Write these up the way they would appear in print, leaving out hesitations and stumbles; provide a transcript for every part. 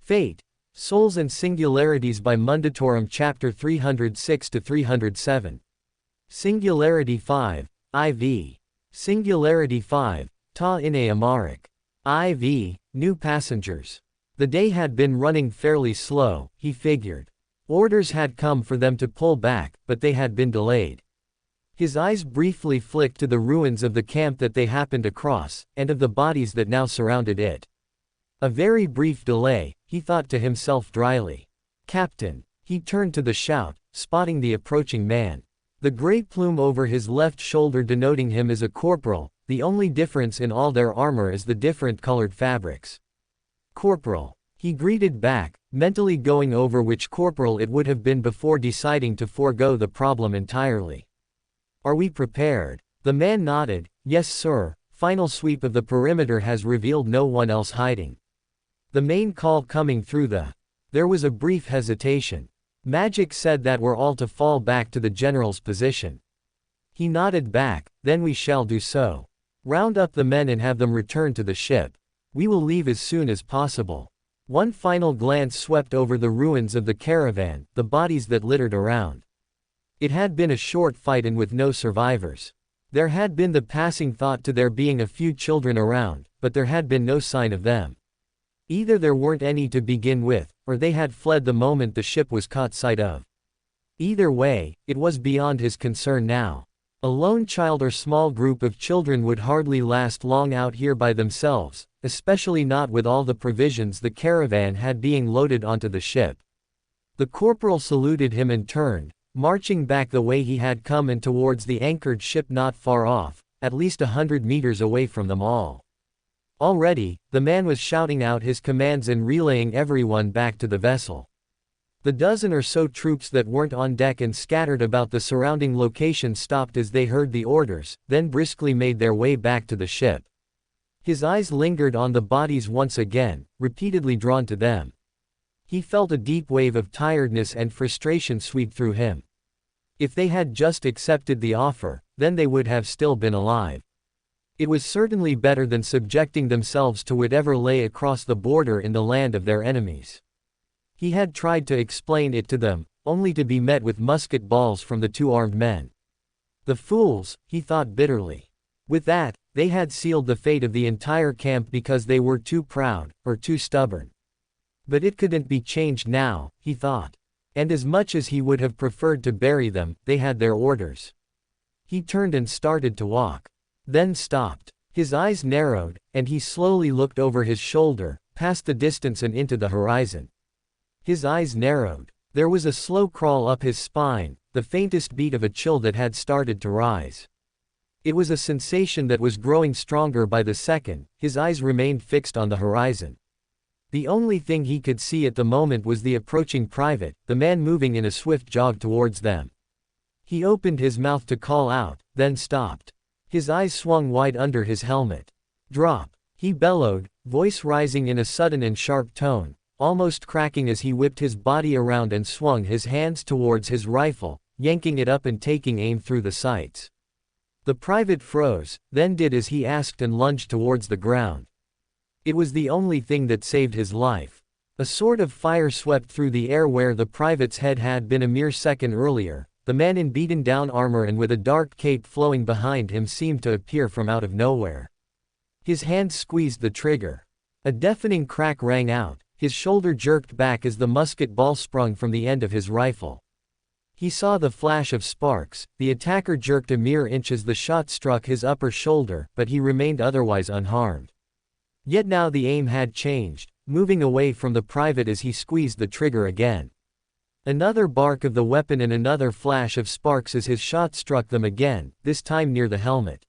Fate, Souls and Singularities by Mundatorem Chapter 306-307. Singularity 5, IV. Singularity 5, Ta Ine Amaric. IV, New Passengers. The day had been running fairly slow, he figured. Orders had come for them to pull back, but they had been delayed. His eyes briefly flicked to the ruins of the camp that they happened across, and of the bodies that now surrounded it. A very brief delay, he thought to himself dryly. Captain. He turned to the shout, spotting the approaching man. The gray plume over his left shoulder denoting him as a corporal, the only difference in all their armor is the different colored fabrics. Corporal. He greeted back, mentally going over which corporal it would have been before deciding to forego the problem entirely. Are we prepared? The man nodded. Yes sir, final sweep of the perimeter has revealed no one else hiding. The main call coming through the... There was a brief hesitation. Magic said that we're all to fall back to the general's position. He nodded back. Then we shall do so. Round up the men and have them return to the ship. We will leave as soon as possible. One final glance swept over the ruins of the caravan, the bodies that littered around. It had been a short fight and with no survivors. There had been the passing thought to there being a few children around, but there had been no sign of them. Either there weren't any to begin with, or they had fled the moment the ship was caught sight of. Either way, it was beyond his concern now. A lone child or small group of children would hardly last long out here by themselves, especially not with all the provisions the caravan had being loaded onto the ship. The corporal saluted him and turned, marching back the way he had come and towards the anchored ship not far off, at least 100 meters away from them all. Already, the man was shouting out his commands and relaying everyone back to the vessel. The dozen or so troops that weren't on deck and scattered about the surrounding location stopped as they heard the orders, then briskly made their way back to the ship. His eyes lingered on the bodies once again, repeatedly drawn to them. He felt a deep wave of tiredness and frustration sweep through him. If they had just accepted the offer, then they would have still been alive. It was certainly better than subjecting themselves to whatever lay across the border in the land of their enemies. He had tried to explain it to them, only to be met with musket balls from the two armed men. The fools, he thought bitterly. With that, they had sealed the fate of the entire camp because they were too proud, or too stubborn. But it couldn't be changed now, he thought. And as much as he would have preferred to bury them, they had their orders. He turned and started to walk. Then stopped. His eyes narrowed, and he slowly looked over his shoulder, past the distance and into the horizon. His eyes narrowed. There was a slow crawl up his spine, the faintest beat of a chill that had started to rise. It was a sensation that was growing stronger by the second. His eyes remained fixed on the horizon. The only thing he could see at the moment was the approaching private, the man moving in a swift jog towards them. He opened his mouth to call out, then stopped. His eyes swung wide under his helmet. Drop! He bellowed, voice rising in a sudden and sharp tone, almost cracking as he whipped his body around and swung his hands towards his rifle, yanking it up and taking aim through the sights. The private froze, then did as he asked and lunged towards the ground. It was the only thing that saved his life. A sword of fire swept through the air where the private's head had been a mere second earlier. The man in beaten-down armor and with a dark cape flowing behind him seemed to appear from out of nowhere. His hand squeezed the trigger. A deafening crack rang out, his shoulder jerked back as the musket ball sprung from the end of his rifle. He saw the flash of sparks, the attacker jerked a mere inch as the shot struck his upper shoulder, but he remained otherwise unharmed. Yet now the aim had changed, moving away from the private as he squeezed the trigger again. Another bark of the weapon and another flash of sparks as his shot struck them again, this time near the helmet.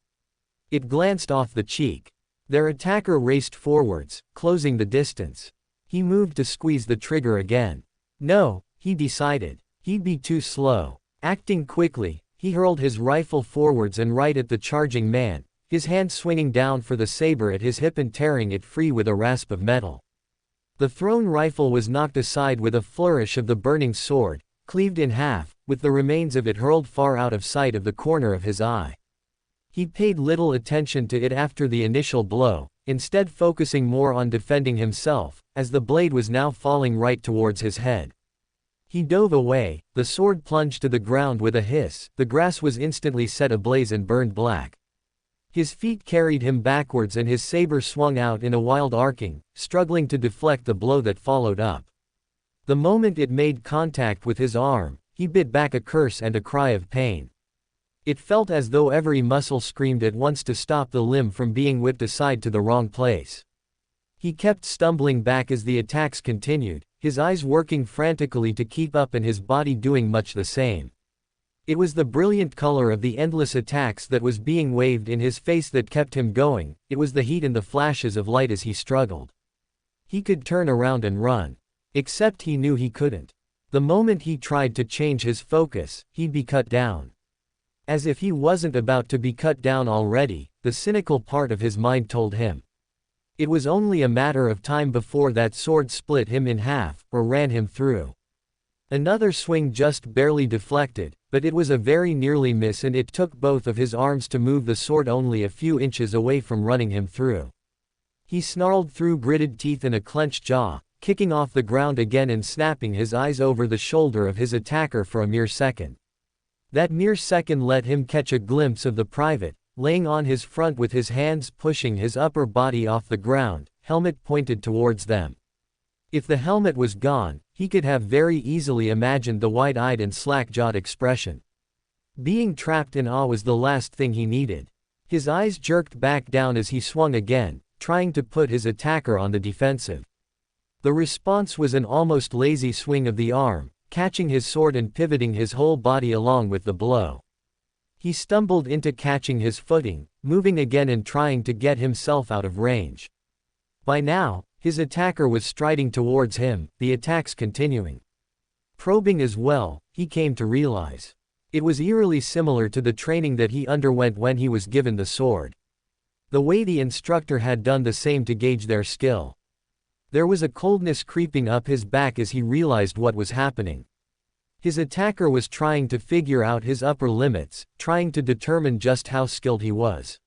It glanced off the cheek. Their attacker raced forwards, closing the distance. He moved to squeeze the trigger again. No, he decided. He'd be too slow. Acting quickly, he hurled his rifle forwards and right at the charging man, his hand swinging down for the saber at his hip and tearing it free with a rasp of metal. The thrown rifle was knocked aside with a flourish of the burning sword, cleaved in half, with the remains of it hurled far out of sight of the corner of his eye. He paid little attention to it after the initial blow, instead focusing more on defending himself, as the blade was now falling right towards his head. He dove away, the sword plunged to the ground with a hiss, the grass was instantly set ablaze and burned black. His feet carried him backwards and his saber swung out in a wild arcing, struggling to deflect the blow that followed up. The moment it made contact with his arm, he bit back a curse and a cry of pain. It felt as though every muscle screamed at once to stop the limb from being whipped aside to the wrong place. He kept stumbling back as the attacks continued, his eyes working frantically to keep up and his body doing much the same. It was the brilliant color of the endless attacks that was being waved in his face that kept him going, it was the heat and the flashes of light as he struggled. He could turn around and run. Except he knew he couldn't. The moment he tried to change his focus, he'd be cut down. As if he wasn't about to be cut down already, the cynical part of his mind told him. It was only a matter of time before that sword split him in half, or ran him through. Another swing just barely deflected, but it was a very nearly miss and it took both of his arms to move the sword only a few inches away from running him through. He snarled through gritted teeth and a clenched jaw, kicking off the ground again and snapping his eyes over the shoulder of his attacker for a mere second. That mere second let him catch a glimpse of the private, laying on his front with his hands pushing his upper body off the ground, helmet pointed towards them. If the helmet was gone, he could have very easily imagined the wide-eyed and slack-jawed expression. Being trapped in awe was the last thing he needed. His eyes jerked back down as he swung again, trying to put his attacker on the defensive. The response was an almost lazy swing of the arm, catching his sword and pivoting his whole body along with the blow. He stumbled into catching his footing, moving again and trying to get himself out of range. By now, his attacker was striding towards him, the attacks continuing. Probing as well, he came to realize. It was eerily similar to the training that he underwent when he was given the sword. The way the instructor had done the same to gauge their skill. There was a coldness creeping up his back as he realized what was happening. His attacker was trying to figure out his upper limits, trying to determine just how skilled he was.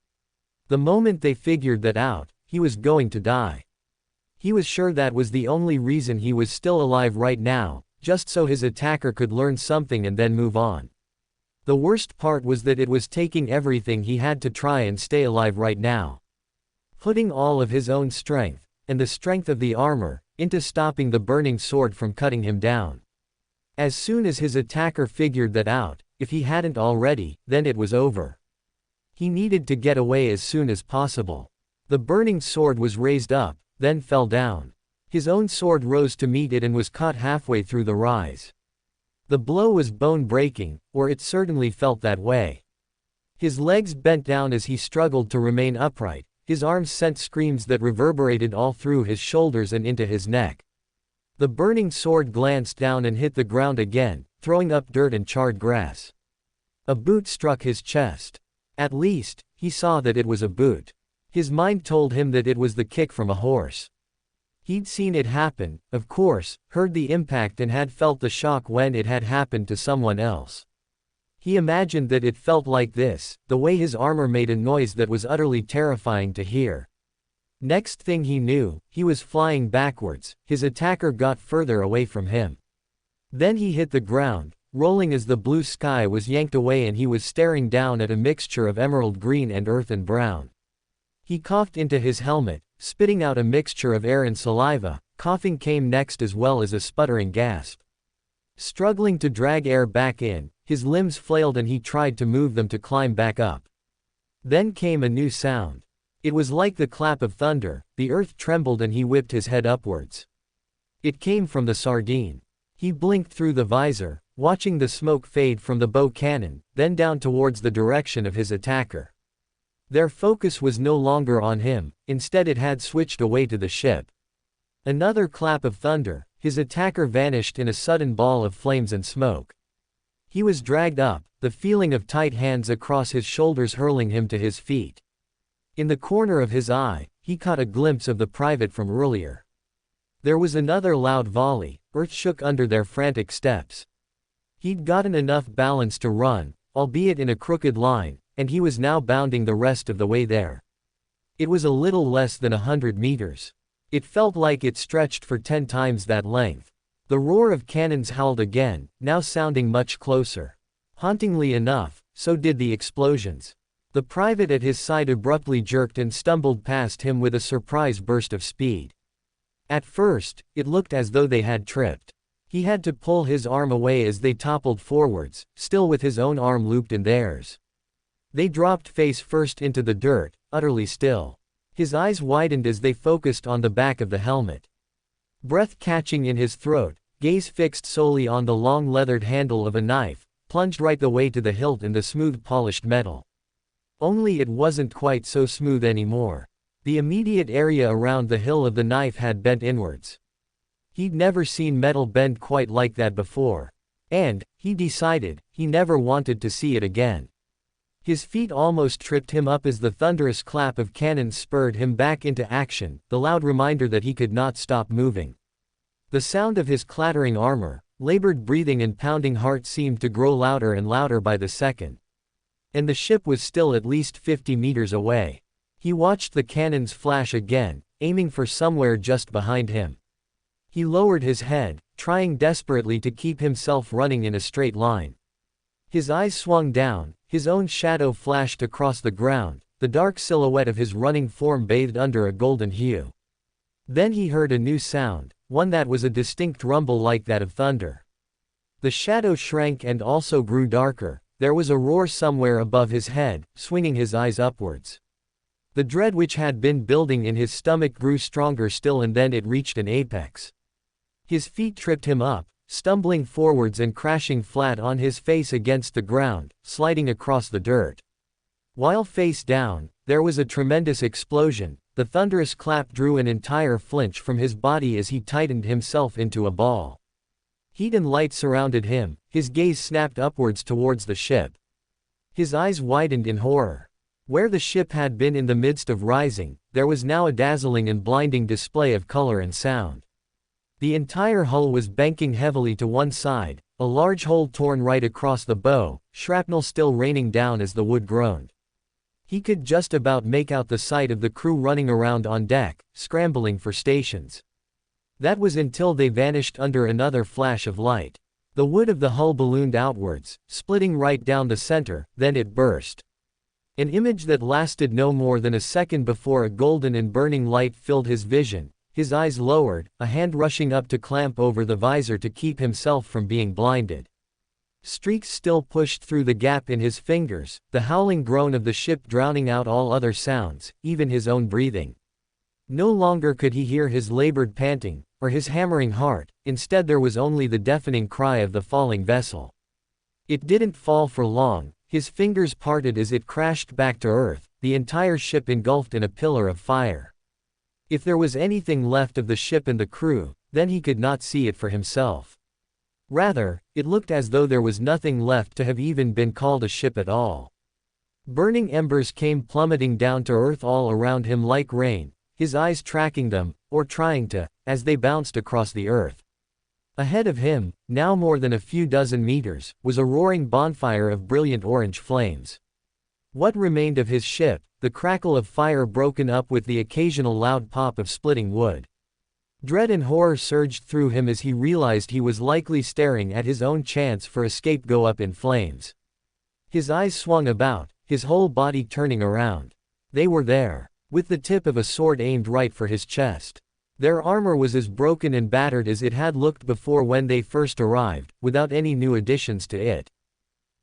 The moment they figured that out, he was going to die. He was sure that was the only reason he was still alive right now, just so his attacker could learn something and then move on. The worst part was that it was taking everything he had to try and stay alive right now. Putting all of his own strength, and the strength of the armor, into stopping the burning sword from cutting him down. As soon as his attacker figured that out, if he hadn't already, then it was over. He needed to get away as soon as possible. The burning sword was raised up, then fell down. His own sword rose to meet it and was caught halfway through the rise. The blow was bone-breaking, or it certainly felt that way. His legs bent down as he struggled to remain upright, his arms sent screams that reverberated all through his shoulders and into his neck. The burning sword glanced down and hit the ground again, throwing up dirt and charred grass. A boot struck his chest. At least, he saw that it was a boot. His mind told him that it was the kick from a horse. He'd seen it happen, of course, heard the impact and had felt the shock when it had happened to someone else. He imagined that it felt like this, the way his armor made a noise that was utterly terrifying to hear. Next thing he knew, he was flying backwards, his attacker got further away from him. Then he hit the ground, rolling as the blue sky was yanked away and he was staring down at a mixture of emerald green and earthen brown. He coughed into his helmet, spitting out a mixture of air and saliva, coughing came next as well as a sputtering gasp. Struggling to drag air back in, his limbs flailed and he tried to move them to climb back up. Then came a new sound. It was like the clap of thunder, the earth trembled and he whipped his head upwards. It came from the sardine. He blinked through the visor, watching the smoke fade from the bow cannon, then down towards the direction of his attacker. Their focus was no longer on him, instead it had switched away to the ship. Another clap of thunder, his attacker vanished in a sudden ball of flames and smoke. He was dragged up, the feeling of tight hands across his shoulders hurling him to his feet. In the corner of his eye, he caught a glimpse of the private from earlier. There was another loud volley, earth shook under their frantic steps. He'd gotten enough balance to run, albeit in a crooked line, and he was now bounding the rest of the way there. It was a little less than 100 meters. It felt like it stretched for 10 times that length. The roar of cannons howled again, now sounding much closer. Hauntingly enough, so did the explosions. The private at his side abruptly jerked and stumbled past him with a surprise burst of speed. At first, it looked as though they had tripped. He had to pull his arm away as they toppled forwards, still with his own arm looped in theirs. They dropped face first into the dirt, utterly still. His eyes widened as they focused on the back of the helmet. Breath catching in his throat, gaze fixed solely on the long leathered handle of a knife, plunged right the way to the hilt in the smooth polished metal. Only it wasn't quite so smooth anymore. The immediate area around the hill of the knife had bent inwards. He'd never seen metal bend quite like that before. And, he decided, he never wanted to see it again. His feet almost tripped him up as the thunderous clap of cannons spurred him back into action, the loud reminder that he could not stop moving. The sound of his clattering armor, labored breathing and pounding heart seemed to grow louder and louder by the second. And the ship was still at least 50 meters away. He watched the cannons flash again, aiming for somewhere just behind him. He lowered his head, trying desperately to keep himself running in a straight line. His eyes swung down, his own shadow flashed across the ground, the dark silhouette of his running form bathed under a golden hue. Then he heard a new sound, one that was a distinct rumble like that of thunder. The shadow shrank and also grew darker. There was a roar somewhere above his head, swinging his eyes upwards. The dread which had been building in his stomach grew stronger still, and then it reached an apex. His feet tripped him up, stumbling forwards and crashing flat on his face against the ground, sliding across the dirt. While face down, there was a tremendous explosion. The thunderous clap drew an entire flinch from his body as he tightened himself into a ball. Heat and light surrounded him, his gaze snapped upwards towards the ship. His eyes widened in horror. Where the ship had been in the midst of rising, there was now a dazzling and blinding display of color and sound. The entire hull was banking heavily to one side, a large hole torn right across the bow, shrapnel still raining down as the wood groaned. He could just about make out the sight of the crew running around on deck, scrambling for stations. That was until they vanished under another flash of light. The wood of the hull ballooned outwards, splitting right down the center, then it burst. An image that lasted no more than a second before a golden and burning light filled his vision. His eyes lowered, a hand rushing up to clamp over the visor to keep himself from being blinded. Streaks still pushed through the gap in his fingers, the howling groan of the ship drowning out all other sounds, even his own breathing. No longer could he hear his labored panting, or his hammering heart. Instead there was only the deafening cry of the falling vessel. It didn't fall for long. His fingers parted as it crashed back to earth, the entire ship engulfed in a pillar of fire. If there was anything left of the ship and the crew, then he could not see it for himself. Rather, it looked as though there was nothing left to have even been called a ship at all. Burning embers came plummeting down to earth all around him like rain, his eyes tracking them, or trying to, as they bounced across the earth. Ahead of him, now more than a few dozen meters, was a roaring bonfire of brilliant orange flames. What remained of his ship, the crackle of fire broken up with the occasional loud pop of splitting wood. Dread and horror surged through him as he realized he was likely staring at his own chance for escape go up in flames. His eyes swung about, his whole body turning around. They were there, with the tip of a sword aimed right for his chest. Their armor was as broken and battered as it had looked before when they first arrived, without any new additions to it.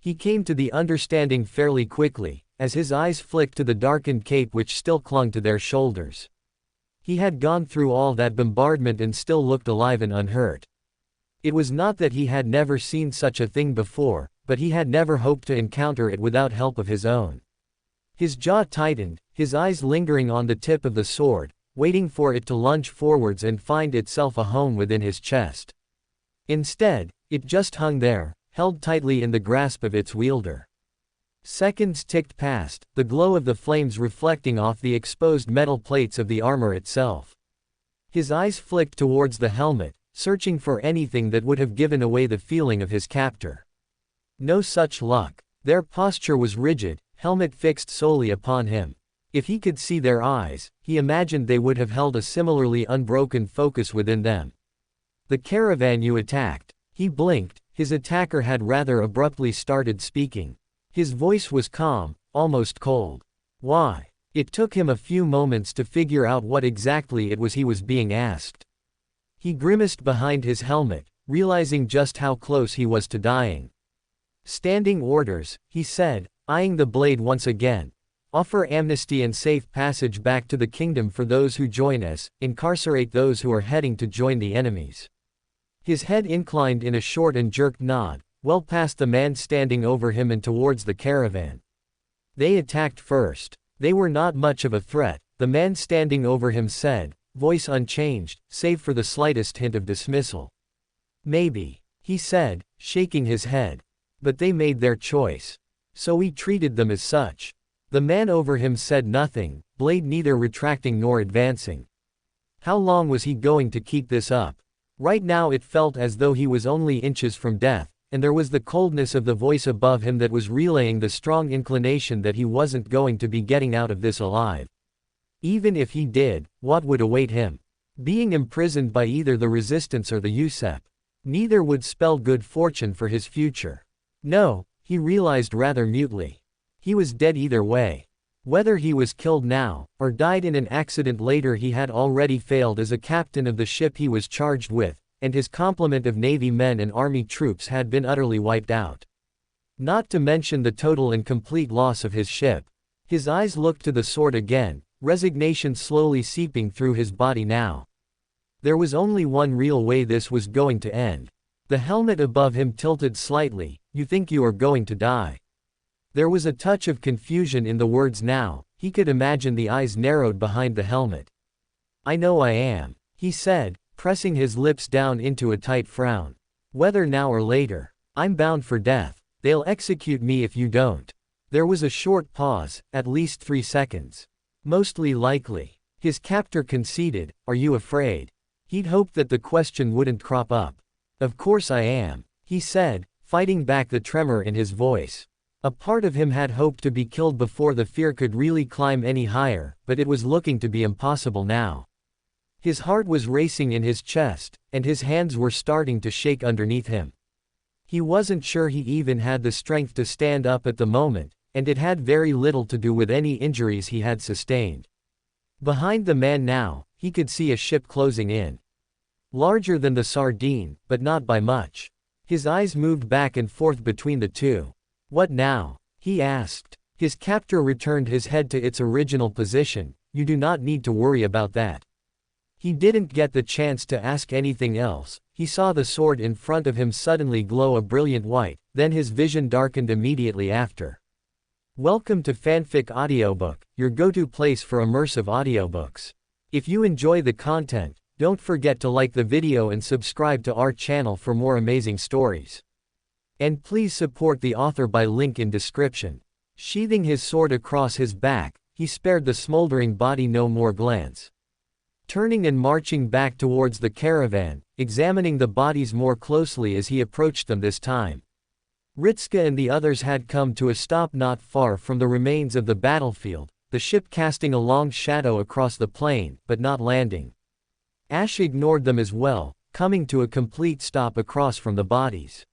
He came to the understanding fairly quickly, as his eyes flicked to the darkened cape which still clung to their shoulders. He had gone through all that bombardment and still looked alive and unhurt. It was not that he had never seen such a thing before, but he had never hoped to encounter it without help of his own. His jaw tightened, his eyes lingering on the tip of the sword, waiting for it to lunge forwards and find itself a home within his chest. Instead, it just hung there, held tightly in the grasp of its wielder. Seconds ticked past, the glow of the flames reflecting off the exposed metal plates of the armor itself. His eyes flicked towards the helmet, searching for anything that would have given away the feeling of his captor. No such luck. Their posture was rigid, helmet fixed solely upon him. If he could see their eyes, he imagined they would have held a similarly unbroken focus within them. "The caravan you attacked." He blinked, his attacker had rather abruptly started speaking. His voice was calm, almost cold. "Why?" It took him a few moments to figure out what exactly it was he was being asked. He grimaced behind his helmet, realizing just how close he was to dying. "Standing orders," he said, eyeing the blade once again. "Offer amnesty and safe passage back to the kingdom for those who join us, incarcerate those who are heading to join the enemies." His head inclined in a short and jerked nod, well past the man standing over him and towards the caravan. "They attacked first. They were not much of a threat," the man standing over him said, voice unchanged, save for the slightest hint of dismissal. "Maybe," he said, shaking his head. "But they made their choice. So we treated them as such." The man over him said nothing, blade neither retracting nor advancing. How long was he going to keep this up? Right now it felt as though he was only inches from death, and there was the coldness of the voice above him that was relaying the strong inclination that he wasn't going to be getting out of this alive. Even if he did, what would await him? Being imprisoned by either the Resistance or the USEP. Neither would spell good fortune for his future. No, he realized rather mutely. He was dead either way. Whether he was killed now, or died in an accident later, he had already failed as a captain of the ship he was charged with, and his complement of Navy men and Army troops had been utterly wiped out. Not to mention the total and complete loss of his ship. His eyes looked to the sword again, resignation slowly seeping through his body now. There was only one real way this was going to end. The helmet above him tilted slightly. "You think you are going to die?" There was a touch of confusion in the words now, he could imagine the eyes narrowed behind the helmet. "I know I am," he said, pressing his lips down into a tight frown. "Whether now or later. I'm bound for death. They'll execute me if you don't." There was a short pause, at least 3 seconds. "Mostly likely." His captor conceded. "Are you afraid?" He'd hoped that the question wouldn't crop up. "Of course I am," he said, fighting back the tremor in his voice. A part of him had hoped to be killed before the fear could really climb any higher, but it was looking to be impossible now. His heart was racing in his chest, and his hands were starting to shake underneath him. He wasn't sure he even had the strength to stand up at the moment, and it had very little to do with any injuries he had sustained. Behind the man now, he could see a ship closing in. Larger than the Sardine, but not by much. His eyes moved back and forth between the two. "What now?" he asked. His captor returned his head to its original position. "You do not need to worry about that." He didn't get the chance to ask anything else. He saw the sword in front of him suddenly glow a brilliant white, then his vision darkened immediately after. Welcome to Fanfic Audiobook, your go-to place for immersive audiobooks. If you enjoy the content, don't forget to like the video and subscribe to our channel for more amazing stories. And please support the author by link in description. Sheathing his sword across his back, he spared the smoldering body no more glance. Turning and marching back towards the caravan, examining the bodies more closely as he approached them this time. Ritska and the others had come to a stop not far from the remains of the battlefield, the ship casting a long shadow across the plain, but not landing. Ash ignored them as well, coming to a complete stop across from the bodies.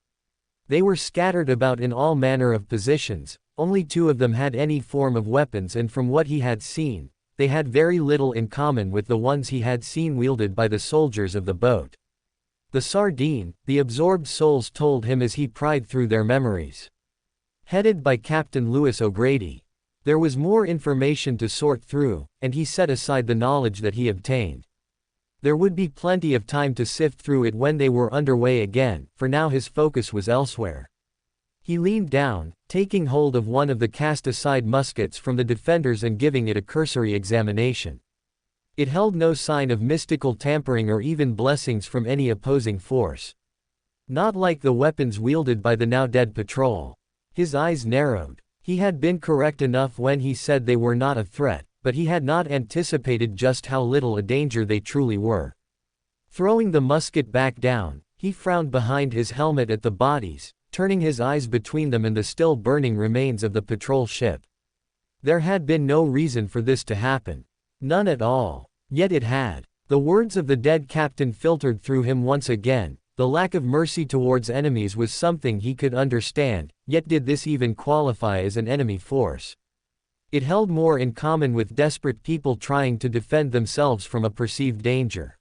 They were scattered about in all manner of positions, only 2 of them had any form of weapons, and from what he had seen, they had very little in common with the ones he had seen wielded by the soldiers of the boat. The Sardine, the absorbed souls told him as he pried through their memories. Headed by Captain Lewis O'Grady. There was more information to sort through, and he set aside the knowledge that he obtained. There would be plenty of time to sift through it when they were underway again, for now his focus was elsewhere. He leaned down, taking hold of one of the cast-aside muskets from the defenders and giving it a cursory examination. It held no sign of mystical tampering or even blessings from any opposing force. Not like the weapons wielded by the now-dead patrol. His eyes narrowed. He had been correct enough when he said they were not a threat, but he had not anticipated just how little a danger they truly were. Throwing the musket back down, he frowned behind his helmet at the bodies, turning his eyes between them and the still burning remains of the patrol ship. There had been no reason for this to happen. None at all. Yet it had. The words of the dead captain filtered through him once again. The lack of mercy towards enemies was something he could understand, yet did this even qualify as an enemy force? It held more in common with desperate people trying to defend themselves from a perceived danger.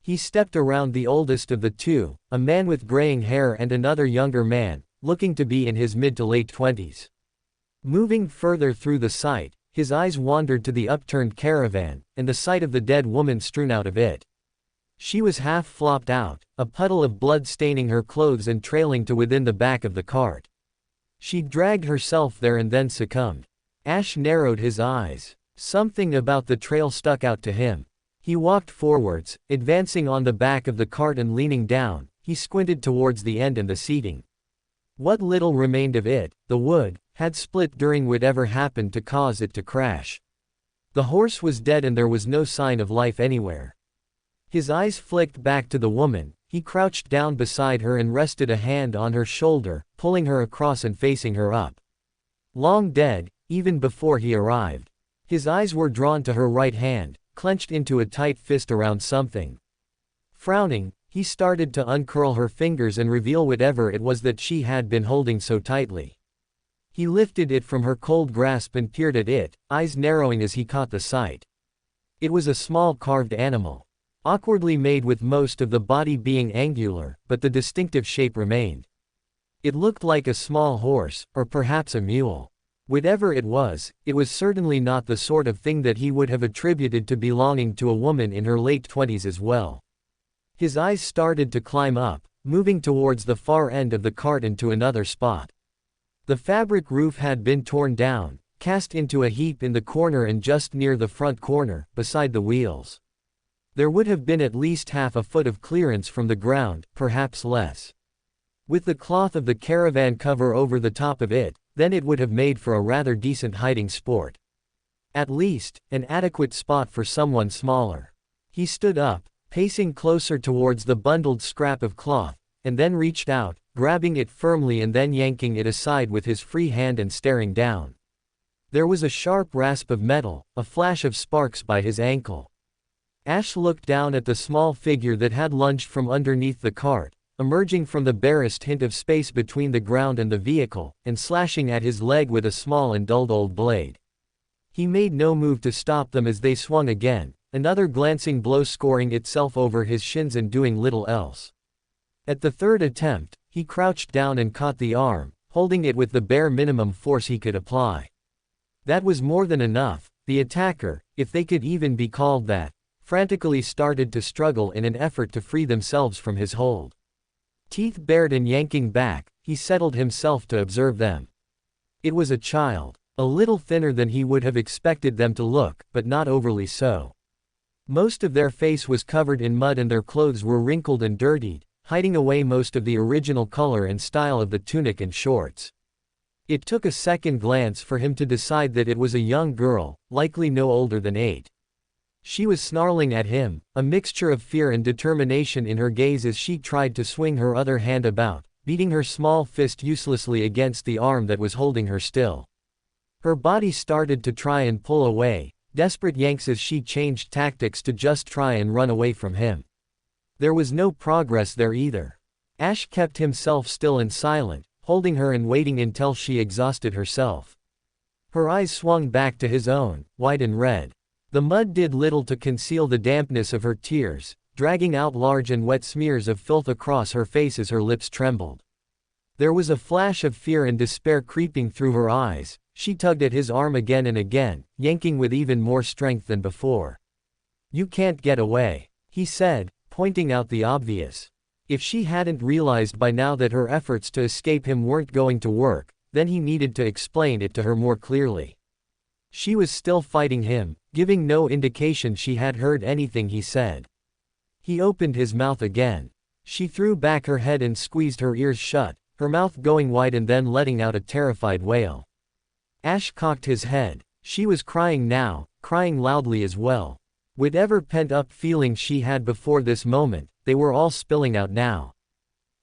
He stepped around the oldest of the two, a man with graying hair, and another younger man, looking to be in his mid to late 20s. Moving further through the sight, his eyes wandered to the upturned caravan, and the sight of the dead woman strewn out of it. She was half flopped out, a puddle of blood staining her clothes and trailing to within the back of the cart. She'd dragged herself there and then succumbed. Ash narrowed his eyes. Something about the trail stuck out to him. He walked forwards, advancing on the back of the cart and leaning down. He squinted towards the end and the seating. What little remained of it, the wood, had split during whatever happened to cause it to crash. The horse was dead and there was no sign of life anywhere. His eyes flicked back to the woman. He crouched down beside her and rested a hand on her shoulder, pulling her across and facing her up. Long dead, even before he arrived. His eyes were drawn to her right hand, clenched into a tight fist around something. Frowning, he started to uncurl her fingers and reveal whatever it was that she had been holding so tightly. He lifted it from her cold grasp and peered at it, eyes narrowing as he caught the sight. It was a small carved animal. Awkwardly made, with most of the body being angular, but the distinctive shape remained. It looked like a small horse, or perhaps a mule. Whatever it was certainly not the sort of thing that he would have attributed to belonging to a woman in her late 20s as well. His eyes started to climb up, moving towards the far end of the cart and to another spot. The fabric roof had been torn down, cast into a heap in the corner and just near the front corner, beside the wheels. There would have been at least half a foot of clearance from the ground, perhaps less. With the cloth of the caravan cover over the top of it, then it would have made for a rather decent hiding spot. At least, an adequate spot for someone smaller. He stood up, pacing closer towards the bundled scrap of cloth, and then reached out, grabbing it firmly and then yanking it aside with his free hand and staring down. There was a sharp rasp of metal, a flash of sparks by his ankle. Ash looked down at the small figure that had lunged from underneath the cart, emerging from the barest hint of space between the ground and the vehicle, and slashing at his leg with a small and dulled old blade. He made no move to stop them as they swung again, another glancing blow scoring itself over his shins and doing little else. At the third attempt, he crouched down and caught the arm, holding it with the bare minimum force he could apply. That was more than enough. The attacker, if they could even be called that, frantically started to struggle in an effort to free themselves from his hold. Teeth bared and yanking back, he settled himself to observe them. It was a child, a little thinner than he would have expected them to look, but not overly so. Most of their face was covered in mud and their clothes were wrinkled and dirtied, hiding away most of the original color and style of the tunic and shorts. It took a second glance for him to decide that it was a young girl, likely no older than 8. She was snarling at him, a mixture of fear and determination in her gaze as she tried to swing her other hand about, beating her small fist uselessly against the arm that was holding her still. Her body started to try and pull away, desperate yanks as she changed tactics to just try and run away from him. There was no progress there either. Ash kept himself still and silent, holding her and waiting until she exhausted herself. Her eyes swung back to his own, wide and red. The mud did little to conceal the dampness of her tears, dragging out large and wet smears of filth across her face as her lips trembled. There was a flash of fear and despair creeping through her eyes. She tugged at his arm again and again, yanking with even more strength than before. "You can't get away," he said, pointing out the obvious. If she hadn't realized by now that her efforts to escape him weren't going to work, then he needed to explain it to her more clearly. She was still fighting him, giving no indication she had heard anything he said. He opened his mouth again. She threw back her head and squeezed her ears shut, her mouth going wide and then letting out a terrified wail. Ash cocked his head. She was crying now, crying loudly as well. Whatever pent-up feelings she had before this moment, they were all spilling out now.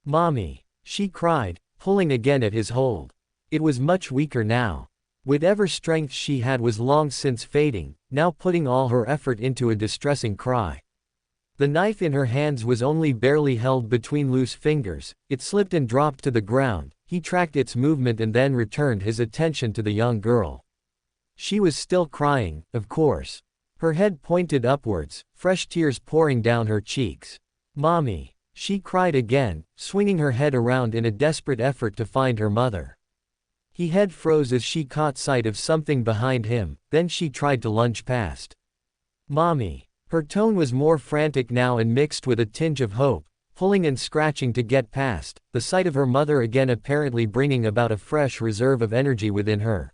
"Mommy," she cried, pulling again at his hold. It was much weaker now. Whatever strength she had was long since fading, now putting all her effort into a distressing cry. The knife in her hands was only barely held between loose fingers, it slipped and dropped to the ground. He tracked its movement and then returned his attention to the young girl. She was still crying, of course. Her head pointed upwards, fresh tears pouring down her cheeks. "Mommy!" she cried again, swinging her head around in a desperate effort to find her mother. His head froze as she caught sight of something behind him, then she tried to lunge past. "Mommy!" Her tone was more frantic now and mixed with a tinge of hope, pulling and scratching to get past, the sight of her mother again apparently bringing about a fresh reserve of energy within her.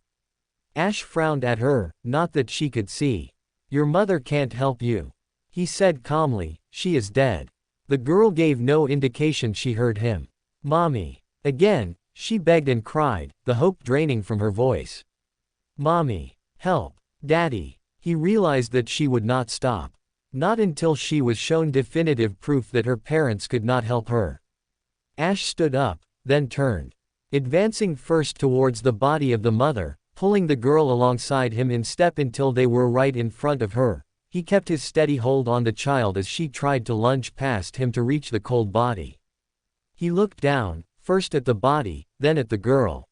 Ash frowned at her, not that she could see. "Your mother can't help you," he said calmly, "she is dead." The girl gave no indication she heard him. "Mommy!" Again, she begged and cried, the hope draining from her voice. "Mommy! Help! Daddy!" He realized that she would not stop. Not until she was shown definitive proof that her parents could not help her. Ash stood up, then turned. Advancing first towards the body of the mother, pulling the girl alongside him in step until they were right in front of her, he kept his steady hold on the child as she tried to lunge past him to reach the cold body. He looked down, first at the body, then at the girl.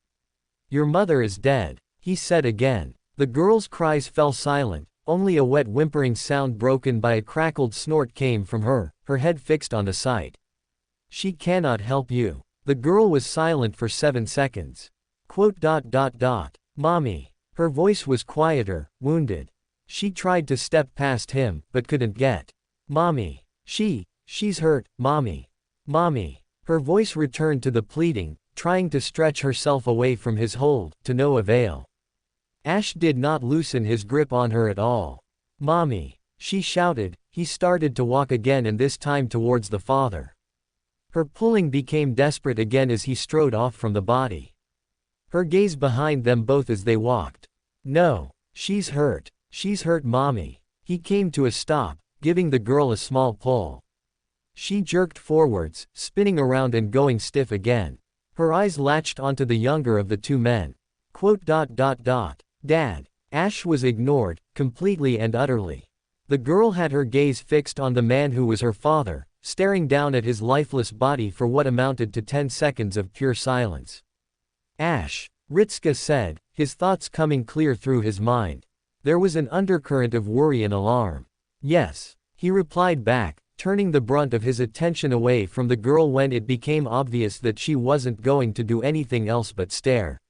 "Your mother is dead," he said again. The girl's cries fell silent. Only a wet whimpering sound broken by a crackled snort came from her, her head fixed on the sight. "She cannot help you." The girl was silent for 7 seconds. "Mommy." Her voice was quieter, wounded. She tried to step past him, but couldn't get. "Mommy. She's hurt, Mommy. Mommy." Her voice returned to the pleading, trying to stretch herself away from his hold, to no avail. Ash did not loosen his grip on her at all. "Mommy!" she shouted. He started to walk again and this time towards the father. Her pulling became desperate again as he strode off from the body. Her gaze behind them both as they walked. "No. She's hurt. She's hurt, Mommy." He came to a stop, giving the girl a small pull. She jerked forwards, spinning around and going stiff again. Her eyes latched onto the younger of the two men. "Dad." Ash was ignored, completely and utterly. The girl had her gaze fixed on the man who was her father, staring down at his lifeless body for what amounted to 10 seconds of pure silence. "Ash," Ritska said, his thoughts coming clear through his mind. There was an undercurrent of worry and alarm. "Yes," he replied back, turning the brunt of his attention away from the girl when it became obvious that she wasn't going to do anything else but stare.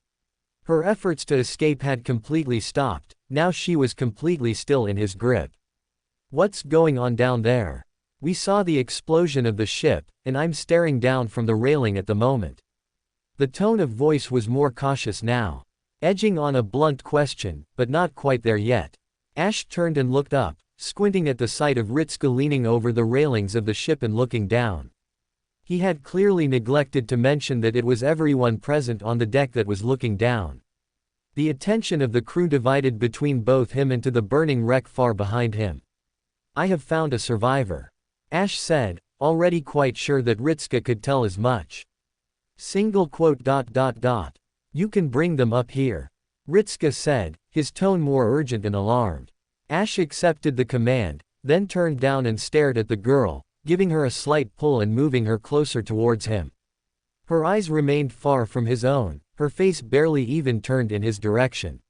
Her efforts to escape had completely stopped, now she was completely still in his grip. "What's going on down there? We saw the explosion of the ship, and I'm staring down from the railing at the moment." The tone of voice was more cautious now, edging on a blunt question, but not quite there yet. Ash turned and looked up, squinting at the sight of Ritska leaning over the railings of the ship and looking down. He had clearly neglected to mention that it was everyone present on the deck that was looking down. The attention of the crew divided between both him and to the burning wreck far behind him. "I have found a survivor," Ash said, already quite sure that Ritska could tell as much. "You can bring them up here," Ritska said, his tone more urgent and alarmed. Ash accepted the command, then turned down and stared at the girl, giving her a slight pull and moving her closer towards him. Her eyes remained far from his own, her face barely even turned in his direction.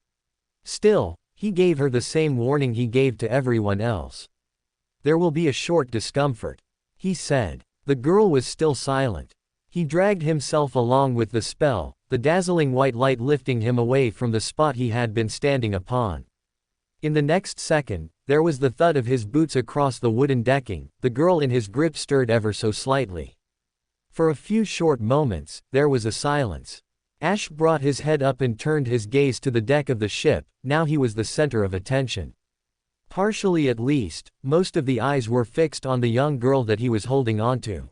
Still, he gave her the same warning he gave to everyone else. "There will be a short discomfort," he said. The girl was still silent. He dragged himself along with the spell, the dazzling white light lifting him away from the spot he had been standing upon. In the next second, there was the thud of his boots across the wooden decking, the girl in his grip stirred ever so slightly. For a few short moments, there was a silence. Ash brought his head up and turned his gaze to the deck of the ship, now he was the center of attention. Partially at least, most of the eyes were fixed on the young girl that he was holding onto.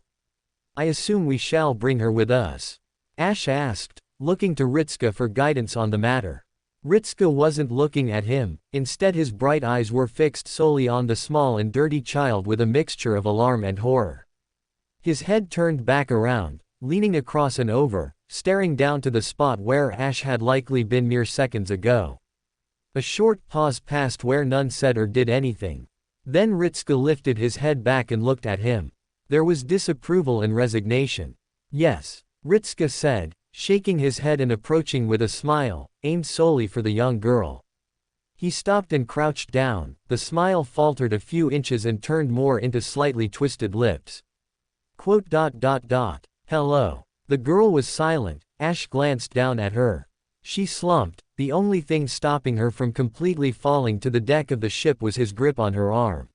"I assume we shall bring her with us?" Ash asked, looking to Ritska for guidance on the matter. Ritska wasn't looking at him, instead his bright eyes were fixed solely on the small and dirty child with a mixture of alarm and horror. His head turned back around, leaning across and over, staring down to the spot where Ash had likely been mere seconds ago. A short pause passed where none said or did anything. Then Ritska lifted his head back and looked at him. There was disapproval and resignation. Yes, Ritska said, shaking his head and approaching with a smile, aimed solely for the young girl. He stopped and crouched down, the smile faltered a few inches and turned more into slightly twisted lips. Hello. The girl was silent. Ash glanced down at her. She slumped, the only thing stopping her from completely falling to the deck of the ship was his grip on her arm.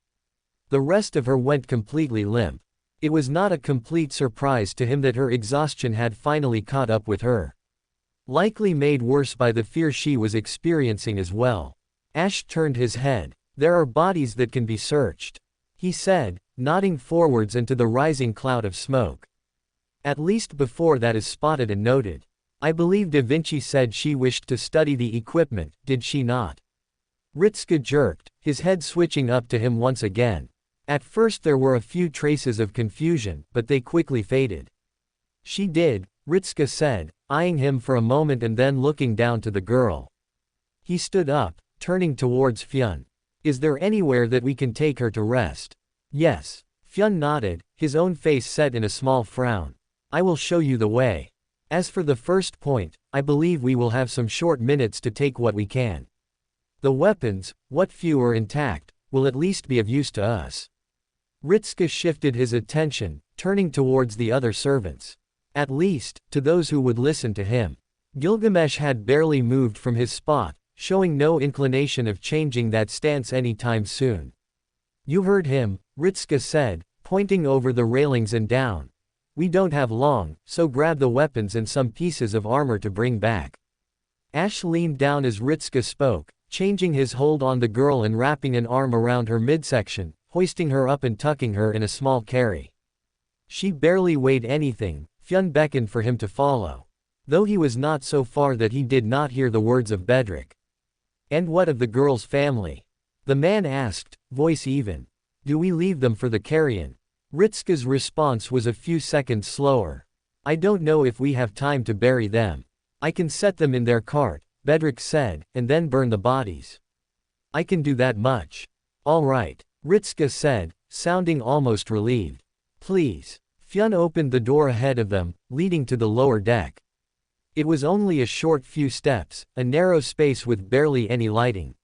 The rest of her went completely limp. It was not a complete surprise to him that her exhaustion had finally caught up with her. Likely made worse by the fear she was experiencing as well. Ash turned his head. There are bodies that can be searched, he said, nodding forwards into the rising cloud of smoke. At least before that is spotted and noted. I believe Da Vinci said she wished to study the equipment, did she not? Ritska jerked, his head switching up to him once again. At first there were a few traces of confusion, but they quickly faded. She did, Ritska said, eyeing him for a moment and then looking down to the girl. He stood up, turning towards Fyun. Is there anywhere that we can take her to rest? Yes. Fyun nodded, his own face set in a small frown. I will show you the way. As for the first point, I believe we will have some short minutes to take what we can. The weapons, what few are intact, will at least be of use to us. Ritska shifted his attention, turning towards the other servants. At least, to those who would listen to him. Gilgamesh had barely moved from his spot, showing no inclination of changing that stance anytime soon. You heard him, Ritska said, pointing over the railings and down. We don't have long, so grab the weapons and some pieces of armor to bring back. Ash leaned down as Ritska spoke, changing his hold on the girl and wrapping an arm around her midsection, hoisting her up and tucking her in a small carry. She barely weighed anything. Fyun beckoned for him to follow. Though he was not so far that he did not hear the words of Bedrick. And what of the girl's family? The man asked, voice even. Do we leave them for the carrion? Ritska's response was a few seconds slower. I don't know if we have time to bury them. I can set them in their cart, Bedrick said, and then burn the bodies. I can do that much. All right, Ritska said, sounding almost relieved. Please. Fyun opened the door ahead of them, leading to the lower deck. It was only a short few steps, a narrow space with barely any lighting.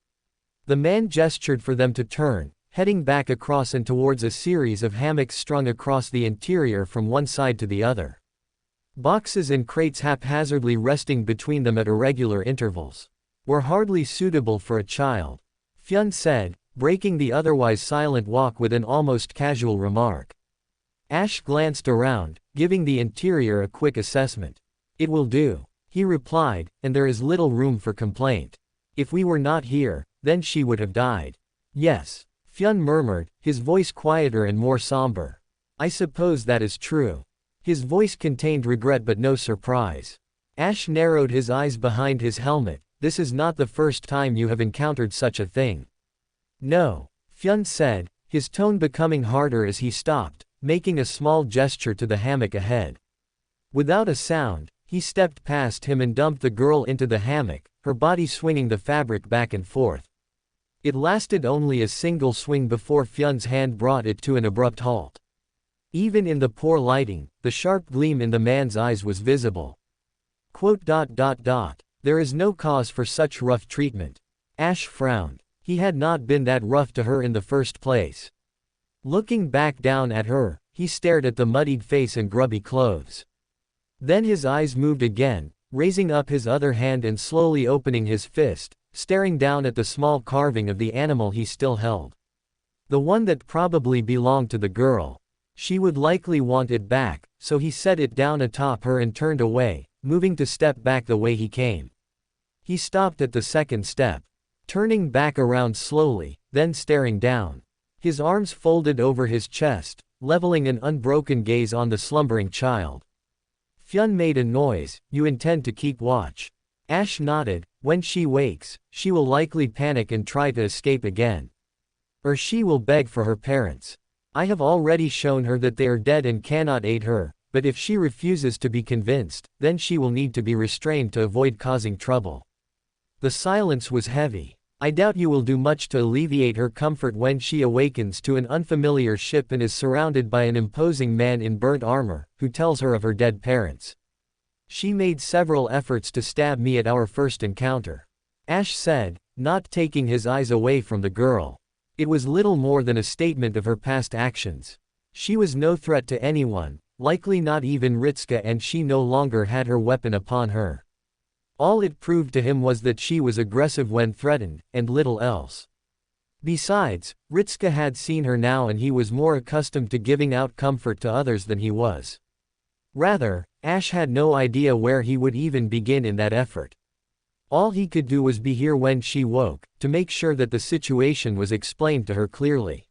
The man gestured for them to turn, heading back across and towards a series of hammocks strung across the interior from one side to the other. Boxes and crates haphazardly resting between them at irregular intervals. Were hardly suitable for a child, Fyun said, breaking the otherwise silent walk with an almost casual remark. Ash glanced around, giving the interior a quick assessment. It will do, he replied, and there is little room for complaint. If we were not here, then she would have died. Yes, Fyun murmured, his voice quieter and more somber. I suppose that is true. His voice contained regret but no surprise. Ash narrowed his eyes behind his helmet. This is not the first time you have encountered such a thing. No, Fyun said, his tone becoming harder as he stopped, making a small gesture to the hammock ahead. Without a sound, he stepped past him and dumped the girl into the hammock, her body swinging the fabric back and forth. It lasted only a single swing before Fyun's hand brought it to an abrupt halt. Even in the poor lighting, the sharp gleam in the man's eyes was visible. There is no cause for such rough treatment. Ash frowned. He had not been that rough to her in the first place. Looking back down at her, he stared at the muddied face and grubby clothes. Then his eyes moved again, raising up his other hand and slowly opening his fist, staring down at the small carving of the animal he still held. The one that probably belonged to the girl. She would likely want it back, so he set it down atop her and turned away, moving to step back the way he came. He stopped at the second step, turning back around slowly, then staring down. His arms folded over his chest, leveling an unbroken gaze on the slumbering child. Fyun made a noise. You intend to keep watch? Ash nodded. When she wakes, she will likely panic and try to escape again. Or she will beg for her parents. I have already shown her that they are dead and cannot aid her. but if she refuses to be convinced, then she will need to be restrained to avoid causing trouble. The silence was heavy. I doubt you will do much to alleviate her comfort when she awakens to an unfamiliar ship and is surrounded by an imposing man in burnt armor, who tells her of her dead parents. She made several efforts to stab me at our first encounter. Ash said, not taking his eyes away from the girl. It was little more than a statement of her past actions. She was no threat to anyone, likely not even Ritska, and she no longer had her weapon upon her. All it proved to him was that she was aggressive when threatened, and little else. Besides, Ritska had seen her now and he was more accustomed to giving out comfort to others than he was. Rather, Ash had no idea where he would even begin in that effort. All he could do was be here when she woke, to make sure that the situation was explained to her clearly.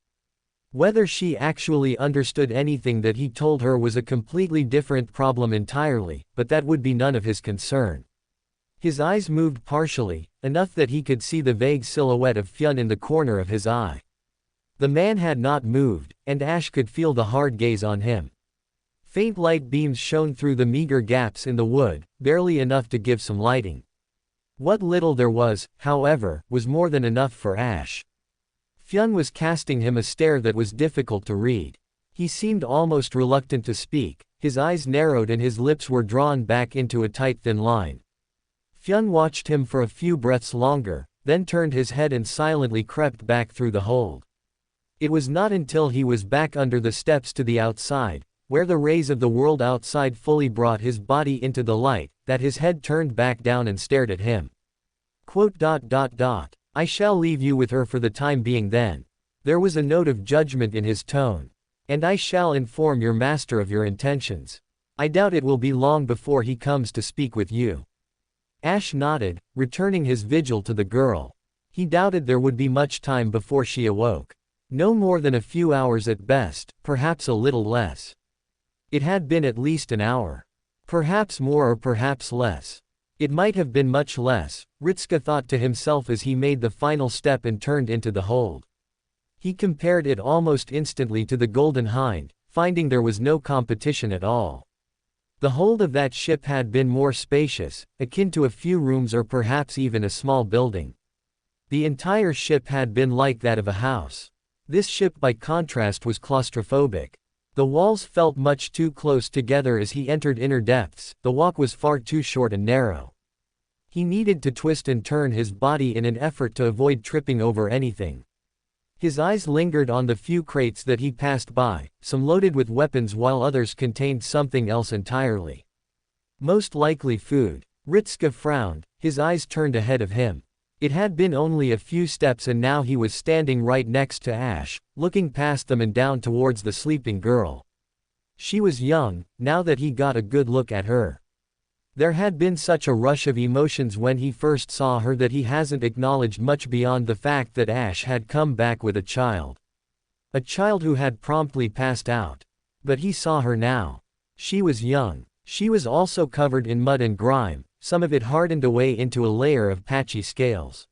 Whether she actually understood anything that he told her was a completely different problem entirely, but that would be none of his concern. His eyes moved partially, enough that he could see the vague silhouette of Fyun in the corner of his eye. The man had not moved, and Ash could feel the hard gaze on him. Faint light beams shone through the meager gaps in the wood, barely enough to give some lighting. What little there was, however, was more than enough for Ash. Fyun was casting him a stare that was difficult to read. He seemed almost reluctant to speak, his eyes narrowed and his lips were drawn back into a tight thin line. Fyun watched him for a few breaths longer, then turned his head and silently crept back through the hold. It was not until he was back under the steps to the outside, where the rays of the world outside fully brought his body into the light, that his head turned back down and stared at him. I shall leave you with her for the time being then. There was a note of judgment in his tone. And I shall inform your master of your intentions. I doubt it will be long before he comes to speak with you. Ash nodded, returning his vigil to the girl. He doubted there would be much time before she awoke. No more than a few hours at best, perhaps a little less. It had been at least an hour. Perhaps more or perhaps less. It might have been much less, Ritska thought to himself as he made the final step and turned into the hold. He compared it almost instantly to the Golden Hind, finding there was no competition at all. The hold of that ship had been more spacious, akin to a few rooms or perhaps even a small building. The entire ship had been like that of a house. This ship by contrast was claustrophobic. The walls felt much too close together as he entered inner depths, the walk was far too short and narrow. He needed to twist and turn his body in an effort to avoid tripping over anything. His eyes lingered on the few crates that he passed by, some loaded with weapons while others contained something else entirely. Most likely food. Ritska frowned, his eyes turned ahead of him. It had been only a few steps and now he was standing right next to Ash, looking past them and down towards the sleeping girl. She was young, now that he got a good look at her. There had been such a rush of emotions when he first saw her that he hasn't acknowledged much beyond the fact that Ash had come back with a child. A child who had promptly passed out. But he saw her now. She was young. She was also covered in mud and grime, some of it hardened away into a layer of patchy scales.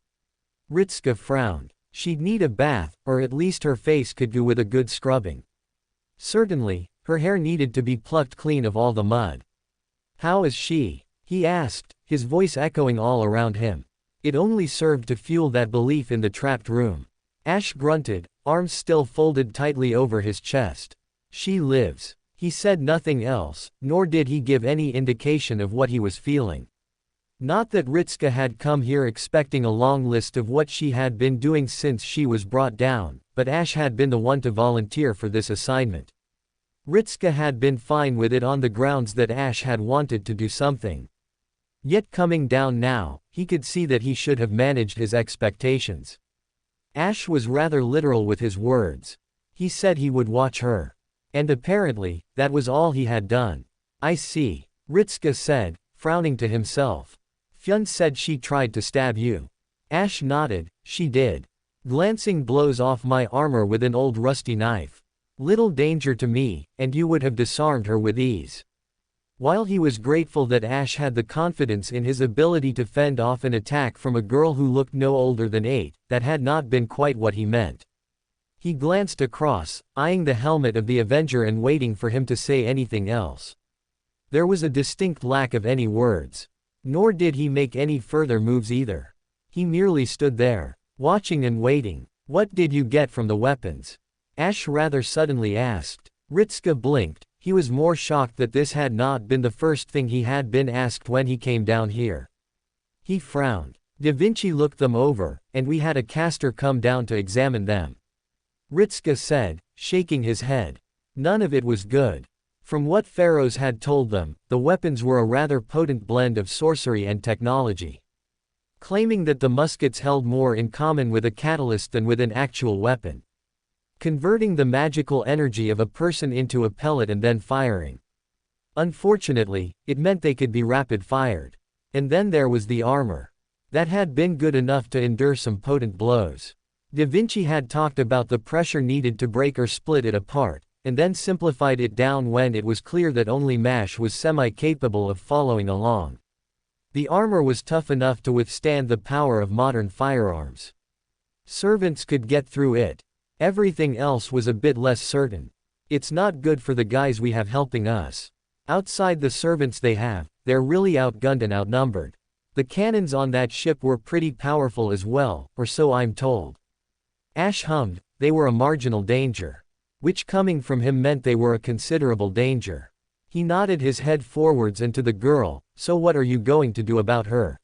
Ritska frowned. She'd need a bath, or at least her face could do with a good scrubbing. Certainly, her hair needed to be plucked clean of all the mud. How is she? He asked, his voice echoing all around him. It only served to fuel that belief in the trapped room. Ash grunted, arms still folded tightly over his chest. She lives. He said nothing else, nor did he give any indication of what he was feeling. Not that Ritska had come here expecting a long list of what she had been doing since she was brought down, but Ash had been the one to volunteer for this assignment. Ritska had been fine with it on the grounds that Ash had wanted to do something. Yet coming down now, he could see that he should have managed his expectations. Ash was rather literal with his words. He said he would watch her. And apparently, that was all he had done. I see, Ritska said, frowning to himself. Fyun said she tried to stab you. Ash nodded, she did. Glancing blows off my armor with an old rusty knife. Little danger to me, and you would have disarmed her with ease. While he was grateful that Ash had the confidence in his ability to fend off an attack from a girl who looked no older than 8, that had not been quite what he meant. He glanced across, eyeing the helmet of the Avenger and waiting for him to say anything else. There was a distinct lack of any words. Nor did he make any further moves either. He merely stood there, watching and waiting. What did you get from the weapons? Ash rather suddenly asked. Ritska blinked. He was more shocked that this had not been the first thing he had been asked when he came down here. He frowned. Da Vinci looked them over, and we had a caster come down to examine them. Ritska said, shaking his head. None of it was good. From what pharaohs had told them, the weapons were a rather potent blend of sorcery and technology. Claiming that the muskets held more in common with a catalyst than with an actual weapon. Converting the magical energy of a person into a pellet and then firing. Unfortunately, it meant they could be rapid-fired. And then there was the armor. That had been good enough to endure some potent blows. Da Vinci had talked about the pressure needed to break or split it apart, and then simplified it down when it was clear that only Mash was semi-capable of following along. The armor was tough enough to withstand the power of modern firearms. Servants could get through it. Everything else was a bit less certain. It's not good for the guys we have helping us. Outside the servants they're really outgunned and outnumbered. The cannons on that ship were pretty powerful as well, or so I'm told. Ash hummed. They were a marginal danger. Which coming from him meant they were a considerable danger. He nodded his head forwards and to the girl, so what are you going to do about her?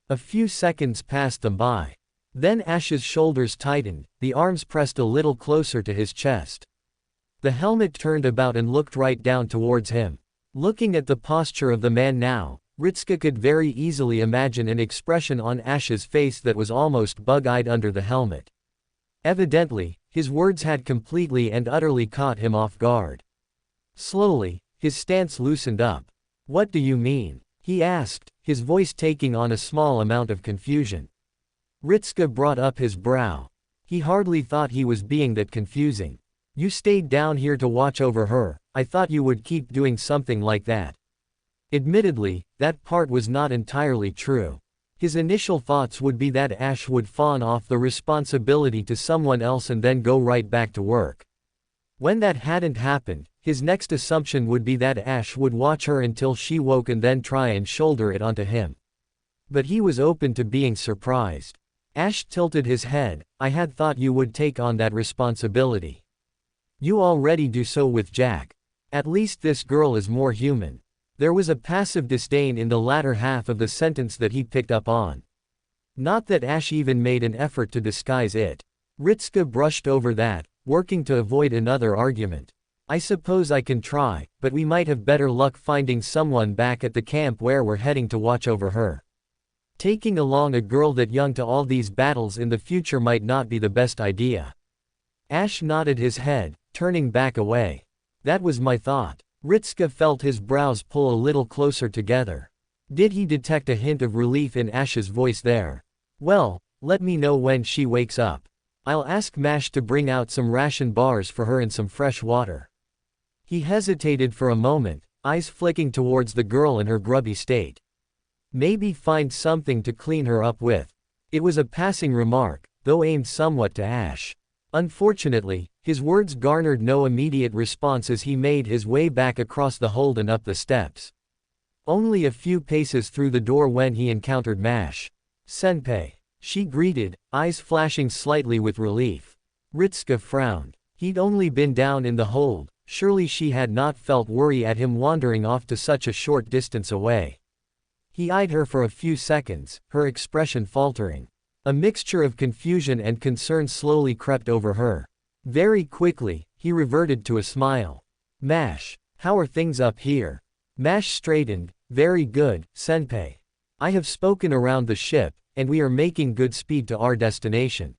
A few seconds passed them by. Then Ash's shoulders tightened, the arms pressed a little closer to his chest. The helmet turned about and looked right down towards him. Looking at the posture of the man now, Ritska could very easily imagine an expression on Ash's face that was almost bug-eyed under the helmet. Evidently, his words had completely and utterly caught him off guard. Slowly, his stance loosened up. What do you mean? He asked, his voice taking on a small amount of confusion. Ritska brought up his brow. He hardly thought he was being that confusing. You stayed down here to watch over her, I thought you would keep doing something like that. Admittedly, that part was not entirely true. His initial thoughts would be that Ash would fawn off the responsibility to someone else and then go right back to work. When that hadn't happened, his next assumption would be that Ash would watch her until she woke and then try and shoulder it onto him. But he was open to being surprised. Ash tilted his head. I had thought you would take on that responsibility. You already do so with Jack. At least this girl is more human. There was a passive disdain in the latter half of the sentence that he picked up on. Not that Ash even made an effort to disguise it. Ritska brushed over that, working to avoid another argument. I suppose I can try, but we might have better luck finding someone back at the camp where we're heading to watch over her. Taking along a girl that young to all these battles in the future might not be the best idea. Ash nodded his head, turning back away. That was my thought. Ritska felt his brows pull a little closer together. Did he detect a hint of relief in Ash's voice there? Well, let me know when she wakes up. I'll ask Mash to bring out some ration bars for her and some fresh water. He hesitated for a moment, eyes flicking towards the girl in her grubby state. Maybe find something to clean her up with. It was a passing remark, though aimed somewhat to Ash. Unfortunately, his words garnered no immediate response as he made his way back across the hold and up the steps. Only a few paces through the door when he encountered Mash. Senpai, she greeted, eyes flashing slightly with relief. Ritska frowned. He'd only been down in the hold, surely she had not felt worry at him wandering off to such a short distance away. He eyed her for a few seconds, her expression faltering. A mixture of confusion and concern slowly crept over her. Very quickly, he reverted to a smile. Mash, how are things up here? Mash straightened. Very good, Senpai. I have spoken around the ship, and we are making good speed to our destination.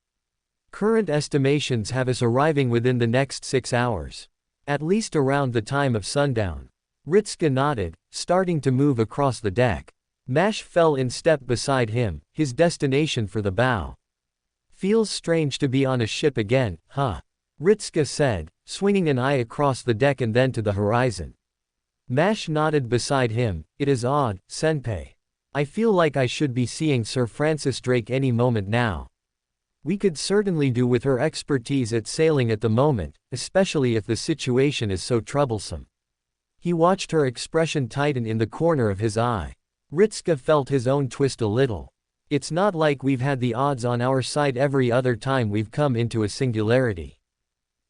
Current estimations have us arriving within the next 6 hours. At least around the time of sundown. Ritska nodded, starting to move across the deck. Mash fell in step beside him, his destination for the bow. Feels strange to be on a ship again, huh? Ritska said, swinging an eye across the deck and then to the horizon. Mash nodded beside him. It is odd, Senpai. I feel like I should be seeing Sir Francis Drake any moment now. We could certainly do with her expertise at sailing at the moment, especially if the situation is so troublesome. He watched her expression tighten in the corner of his eye. Ritska felt his own twist a little. It's not like we've had the odds on our side every other time we've come into a singularity.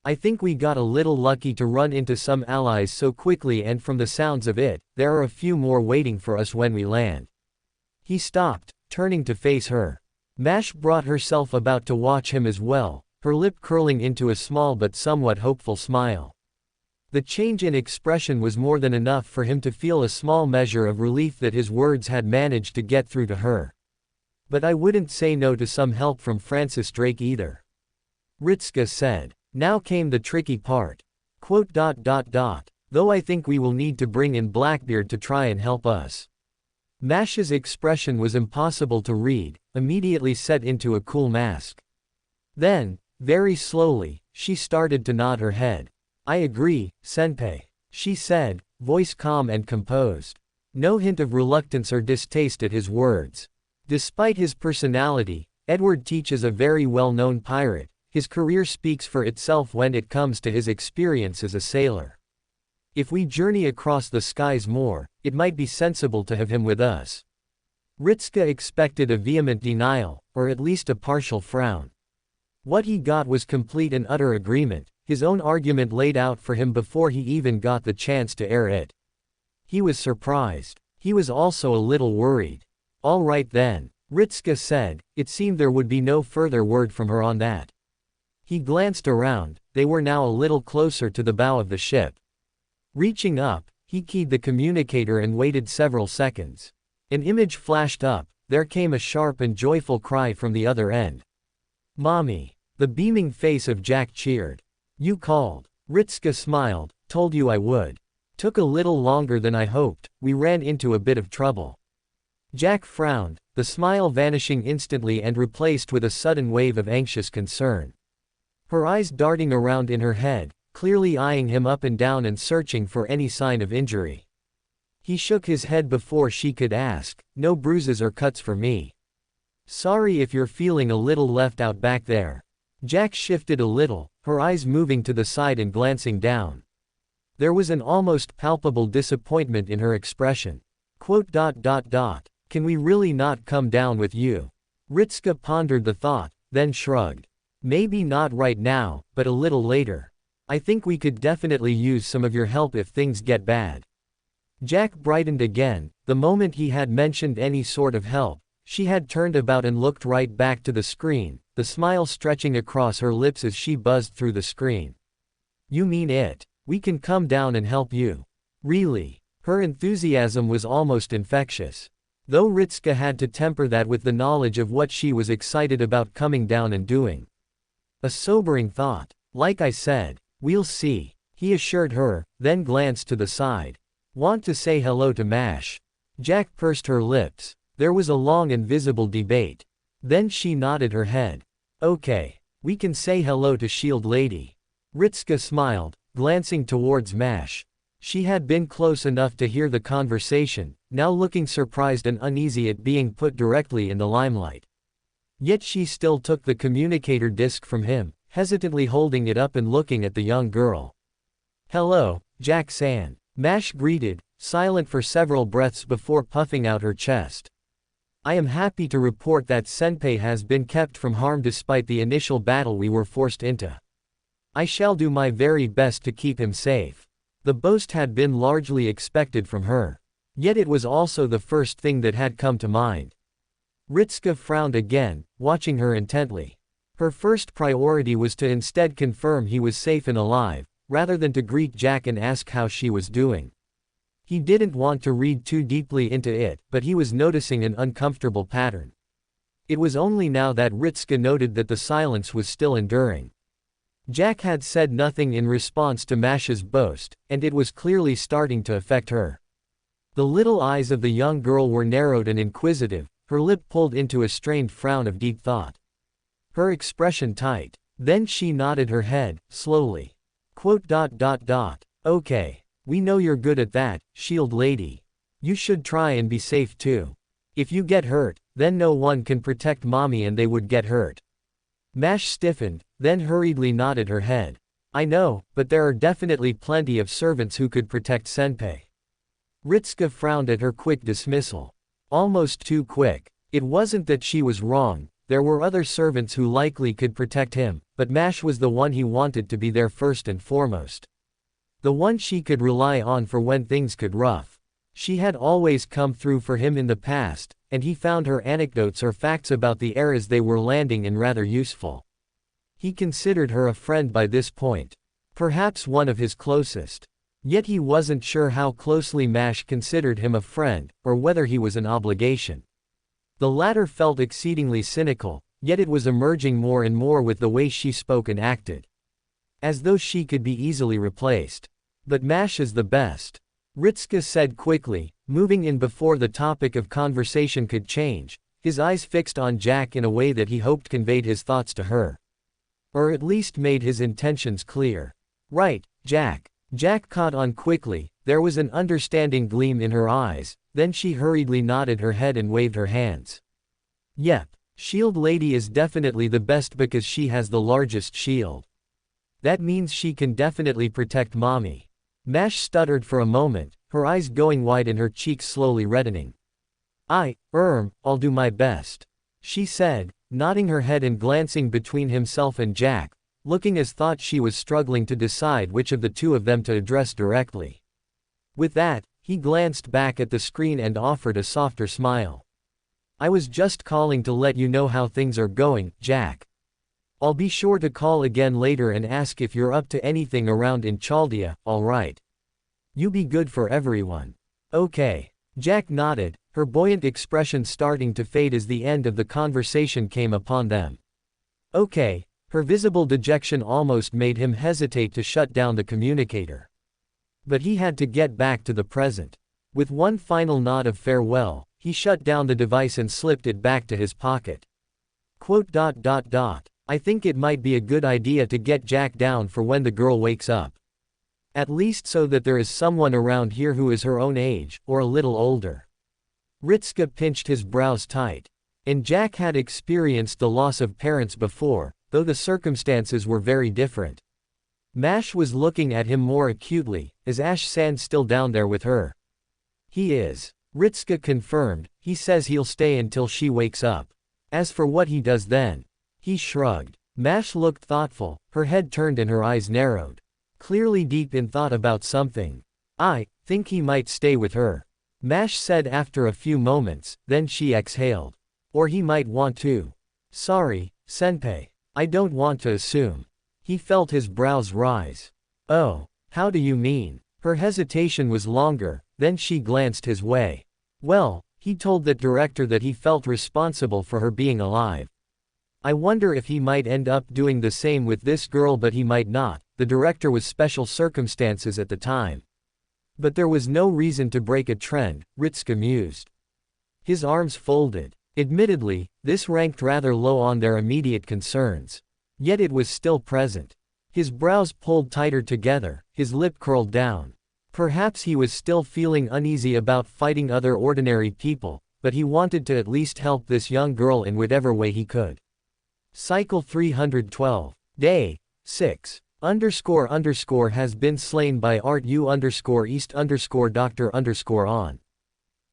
I think we got a little lucky to run into some allies so quickly, and from the sounds of it, there are a few more waiting for us when we land. He stopped, turning to face her. Mash brought herself about to watch him as well, her lip curling into a small but somewhat hopeful smile. The change in expression was more than enough for him to feel a small measure of relief that his words had managed to get through to her. But I wouldn't say no to some help from Francis Drake either. Ritska said. Now came the tricky part. Though I think we will need to bring in Blackbeard to try and help us. Mash's expression was impossible to read, immediately set into a cool mask. Then, very slowly, she started to nod her head. I agree, Senpai, she said, voice calm and composed. No hint of reluctance or distaste at his words. Despite his personality, Edward Teach is a very well-known pirate. His career speaks for itself when it comes to his experience as a sailor. If we journey across the skies more, it might be sensible to have him with us. Ritska expected a vehement denial, or at least a partial frown. What he got was complete and utter agreement, his own argument laid out for him before he even got the chance to air it. He was surprised. He was also a little worried. All right then, Ritska said. It seemed there would be no further word from her on that. He glanced around. They were now a little closer to the bow of the ship. Reaching up, he keyed the communicator and waited several seconds. An image flashed up. There came a sharp and joyful cry from the other end. Mommy! The beaming face of Jack cheered. You called. Ritska smiled. Told you I would. Took a little longer than I hoped. We ran into a bit of trouble. Jack frowned, the smile vanishing instantly and replaced with a sudden wave of anxious concern. Her eyes darting around in her head, clearly eyeing him up and down and searching for any sign of injury. He shook his head before she could ask, no bruises or cuts for me. Sorry if you're feeling a little left out back there. Jack shifted a little, her eyes moving to the side and glancing down. There was an almost palpable disappointment in her expression. Can we really not come down with you? Ritska pondered the thought, then shrugged. Maybe not right now, but a little later. I think we could definitely use some of your help if things get bad. Jack brightened again. The moment he had mentioned any sort of help, she had turned about and looked right back to the screen, the smile stretching across her lips as she buzzed through the screen. You mean it? We can come down and help you. Really? Her enthusiasm was almost infectious. Though Ritska had to temper that with the knowledge of what she was excited about coming down and doing. A sobering thought. Like I said, we'll see, he assured her, then glanced to the side. Want to say hello to Mash? Jack pursed her lips. There was a long and visible debate. Then she nodded her head. Okay, we can say hello to Shield Lady. Ritska smiled, glancing towards Mash. She had been close enough to hear the conversation, now looking surprised and uneasy at being put directly in the limelight. Yet she still took the communicator disc from him, hesitantly holding it up and looking at the young girl. Hello, Jack-san. Mash greeted, silent for several breaths before puffing out her chest. I am happy to report that Senpai has been kept from harm despite the initial battle we were forced into. I shall do my very best to keep him safe. The boast had been largely expected from her. Yet it was also the first thing that had come to mind. Ritska frowned again, watching her intently. Her first priority was to instead confirm he was safe and alive, rather than to greet Jack and ask how she was doing. He didn't want to read too deeply into it, but he was noticing an uncomfortable pattern. It was only now that Ritska noted that the silence was still enduring. Jack had said nothing in response to Mash's boast, and it was clearly starting to affect her. The little eyes of the young girl were narrowed and inquisitive, her lip pulled into a strained frown of deep thought. Her expression tight. Then she nodded her head, slowly. Okay. We know you're good at that, Shield Lady. You should try and be safe too. If you get hurt, then no one can protect Mommy and they would get hurt. Mash stiffened, then hurriedly nodded her head. I know, but there are definitely plenty of servants who could protect Senpei. Ritsuka frowned at her quick dismissal. Almost too quick. It wasn't that she was wrong, there were other servants who likely could protect him, but Mash was the one he wanted to be there first and foremost. The one she could rely on for when things got rough. She had always come through for him in the past, and he found her anecdotes or facts about the eras they were landing in rather useful. He considered her a friend by this point. Perhaps one of his closest. Yet he wasn't sure how closely Mash considered him a friend, or whether he was an obligation. The latter felt exceedingly cynical, yet it was emerging more and more with the way she spoke and acted. As though she could be easily replaced. But Mash is the best. Ritsuka said quickly, moving in before the topic of conversation could change, his eyes fixed on Jack in a way that he hoped conveyed his thoughts to her. Or at least made his intentions clear. Right, Jack. Jack caught on quickly, there was an understanding gleam in her eyes, then she hurriedly nodded her head and waved her hands. Yep, Shield Lady is definitely the best because she has the largest shield. That means she can definitely protect Mommy. Mash stuttered for a moment, her eyes going wide and her cheeks slowly reddening. I'll do my best. She said, nodding her head and glancing between himself and Jack, looking as thought she was struggling to decide which of the two of them to address directly. With that, he glanced back at the screen and offered a softer smile. I was just calling to let you know how things are going, Jack. I'll be sure to call again later and ask if you're up to anything around in Chaldea, alright? You be good for everyone. Okay. Jack nodded, her buoyant expression starting to fade as the end of the conversation came upon them. Okay. Her visible dejection almost made him hesitate to shut down the communicator. But he had to get back to the present. With one final nod of farewell, he shut down the device and slipped it back to his pocket. I think it might be a good idea to get Jack down for when the girl wakes up. At least so that there is someone around here who is her own age, or a little older. Ritsuka pinched his brows tight. And Jack had experienced the loss of parents before, though the circumstances were very different. Mash was looking at him more acutely, is Ash-san still down there with her? He is. Ritsuka confirmed, he says he'll stay until she wakes up. As for what he does then. He shrugged. Mash looked thoughtful, her head turned and her eyes narrowed. Clearly deep in thought about something. I think he might stay with her. Mash said after a few moments, then she exhaled. Or he might want to. Sorry, Senpei. I don't want to assume. He felt his brows rise. Oh, how do you mean? Her hesitation was longer, then she glanced his way. Well, he told that director that he felt responsible for her being alive. I wonder if he might end up doing the same with this girl, but he might not. The director was special circumstances at the time. But there was no reason to break a trend, Ritsuka mused. His arms folded. Admittedly, this ranked rather low on their immediate concerns. Yet it was still present. His brows pulled tighter together, his lip curled down. Perhaps he was still feeling uneasy about fighting other ordinary people, but he wanted to at least help this young girl in whatever way he could. Cycle 312. Day 6. __ has been slain by Art U _East _Doctor _on.